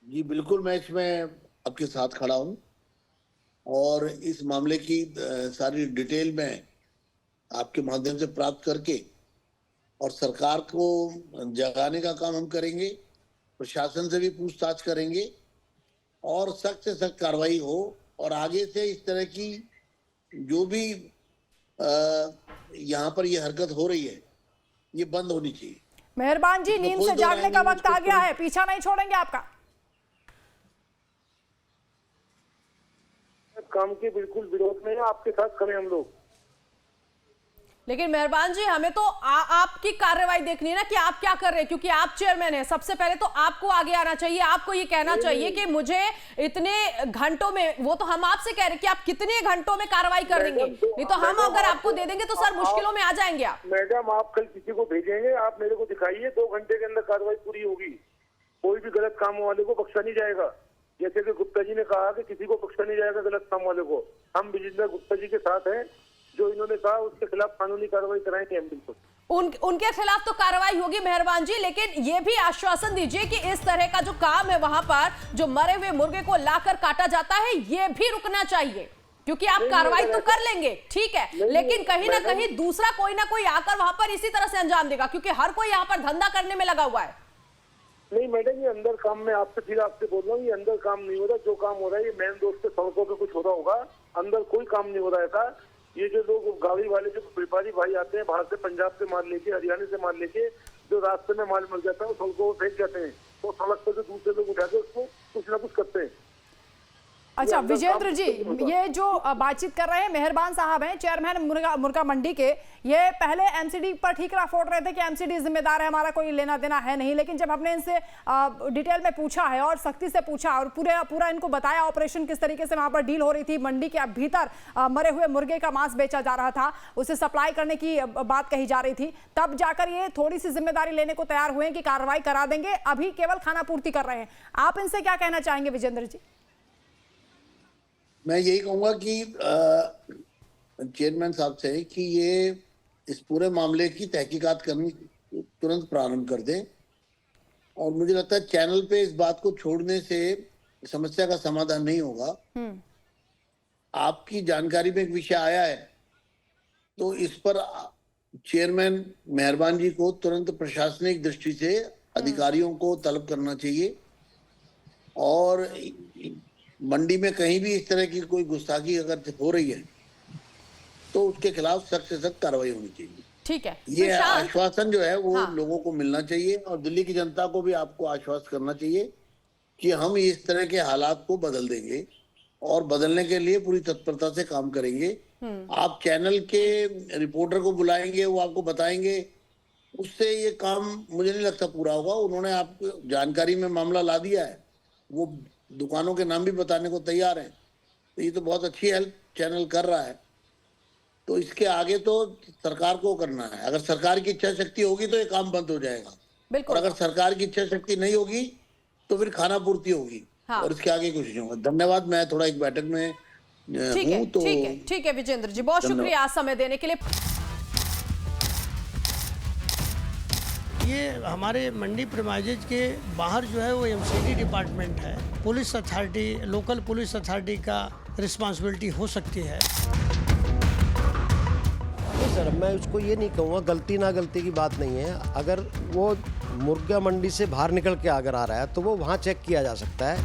जी बिल्कुल, मैं इसमें आपके साथ खड़ा हूं और इस मामले की सारी डिटेल में आपके माध्यम से प्राप्त करके और सरकार को जगाने का काम हम करेंगे, प्रशासन से भी पूछताछ करेंगे और सख्त से सख्त कार्रवाई हो और आगे से इस तरह की जो भी यहाँ पर ये हरकत हो रही है ये बंद होनी चाहिए। मेहरबान जी, नींद से जागने का वक्त आ गया है, पीछा नहीं छोड़ेंगे आपका। काम के बिल्कुल विरोध में है, आपके साथ खड़े हम लोग। लेकिन मेहरबान जी, हमें तो आपकी कार्रवाई देखनी है ना कि आप क्या कर रहे हैं, क्योंकि आप चेयरमैन हैं। सबसे पहले तो आपको आगे आना चाहिए, आपको ये कहना चाहिए कि मुझे इतने घंटों में, वो तो हम आपसे कह रहे हैं कि आप कितने घंटों में कार्रवाई कर देंगे, नहीं तो हम अगर आपको दे देंगे तो सर मुश्किलों में आ जाएंगे आप। मैडम, आप कल किसी को भेजेंगे, आप मेरे को दिखाइए, 2 घंटे के अंदर कार्रवाई पूरी होगी। कोई भी गलत काम वाले को बख्शा नहीं जाएगा। जैसे कि गुप्ता जी ने कहा कि किसी को बख्शा नहीं जाएगा गलत काम वाले को। हम विजेंद्र गुप्ता जी के साथ हैं, जो इन्होंने कहा उसके खिलाफ कानूनी कार्रवाई कराएंगे हम बिल्कुल। उनके खिलाफ तो कार्रवाई होगी मेहरबान जी, लेकिन ये भी आश्वासन दीजिए कि इस तरह का जो काम है वहां पर जो मरे हुए मुर्गे को लाकर काटा जाता है, ये भी रुकना चाहिए। क्योंकि आप कार्रवाई तो कर लेंगे, ठीक है, लेकिन कहीं ना कहीं दूसरा कोई ना कोई आकर वहां पर इसी तरह से अंजाम देगा, क्योंकि हर कोई यहाँ पर धंधा करने में लगा हुआ है। नहीं मैडम, ये अंदर काम में आपसे बोल रहा हूँ, ये अंदर काम नहीं हो रहा। जो काम हो रहा है ये मेन रोड पे सड़कों पे कुछ हो रहा होगा, अंदर कोई काम नहीं हो रहा है था। ये जो लोग गाड़ी वाले जो व्यापारी भाई आते हैं बाहर से, पंजाब से माल लेके, हरियाणा से माल लेके, जो रास्ते में माल मिल जाता है वो सड़कों पर फेंक जाते हैं, तो सड़क पर जो दूसरे लोग उठाते हैं उसको कुछ ना कुछ करते हैं। अच्छा विजेंद्र जी, ये जो बातचीत कर रहे हैं मेहरबान साहब हैं, चेयरमैन मुर्गा मंडी के। ये पहले एमसीडी पर ठीकरा फोड़ रहे थे कि एमसीडी जिम्मेदार है, हमारा कोई लेना देना है नहीं, लेकिन जब हमने इनसे डिटेल में पूछा है और सख्ती से पूछा और पूरा इनको बताया ऑपरेशन किस तरीके से वहां पर डील हो रही थी, मंडी के भीतर मरे हुए मुर्गे का मांस बेचा जा रहा था, उसे सप्लाई करने की बात कही जा रही थी, तब जाकर ये थोड़ी सी जिम्मेदारी लेने को तैयार हुए कि कार्रवाई करा देंगे। अभी केवल खाना पूर्ति कर रहे हैं। आप इनसे क्या कहना चाहेंगे विजेंद्र जी? मैं यही कहूंगा कि चेयरमैन साहब से कि ये इस पूरे मामले की तहकीकात करनी तुरंत प्रारंभ कर दें, और मुझे लगता है चैनल पे इस बात को छोड़ने से समस्या का समाधान नहीं होगा। आपकी जानकारी में एक विषय आया है तो इस पर चेयरमैन मेहरबान जी को तुरंत प्रशासनिक दृष्टि से अधिकारियों को तलब करना चाहिए, और मंडी में कहीं भी इस तरह की कोई गुस्ताखी अगर हो रही है तो उसके खिलाफ सख्त से सख्त कार्रवाई होनी चाहिए। ठीक है, ये आश्वासन जो है वो हाँ। लोगों को मिलना चाहिए, और दिल्ली की जनता को भी आपको आश्वस्त करना चाहिए कि हम इस तरह के हालात को बदल देंगे और बदलने के लिए पूरी तत्परता से काम करेंगे। आप चैनल के रिपोर्टर को बुलाएंगे, वो आपको बताएंगे, उससे ये काम मुझे नहीं लगता पूरा होगा। उन्होंने आपको जानकारी में मामला ला दिया है, वो दुकानों के नाम भी बताने को तैयार हैं, तो ये तो बहुत अच्छी हेल्प चैनल कर रहा है। तो इसके आगे तो सरकार को करना है। अगर सरकार की इच्छा शक्ति होगी तो ये काम बंद हो जाएगा, और अगर सरकार की इच्छा शक्ति नहीं होगी तो फिर खाना पूर्ति होगी। हाँ। और इसके आगे कुछ नहीं होगा। धन्यवाद, मैं थोड़ा एक बैठक में हूं, तो ठीक है विजेंद्र जी, बहुत शुक्रिया समय देने के लिए। ये हमारे मंडी प्रीमाइजेज के बाहर जो है वो एमसीडी डिपार्टमेंट है, police authority, local police authority का रिस्पांसिबिलिटी हो सकती है। नहीं सर, मैं उसको ये नहीं कहूँगा, गलती ना गलती की बात नहीं है। अगर वो मुर्गा मंडी से बाहर निकल के अगर आ रहा है तो वो वहाँ चेक किया जा सकता है।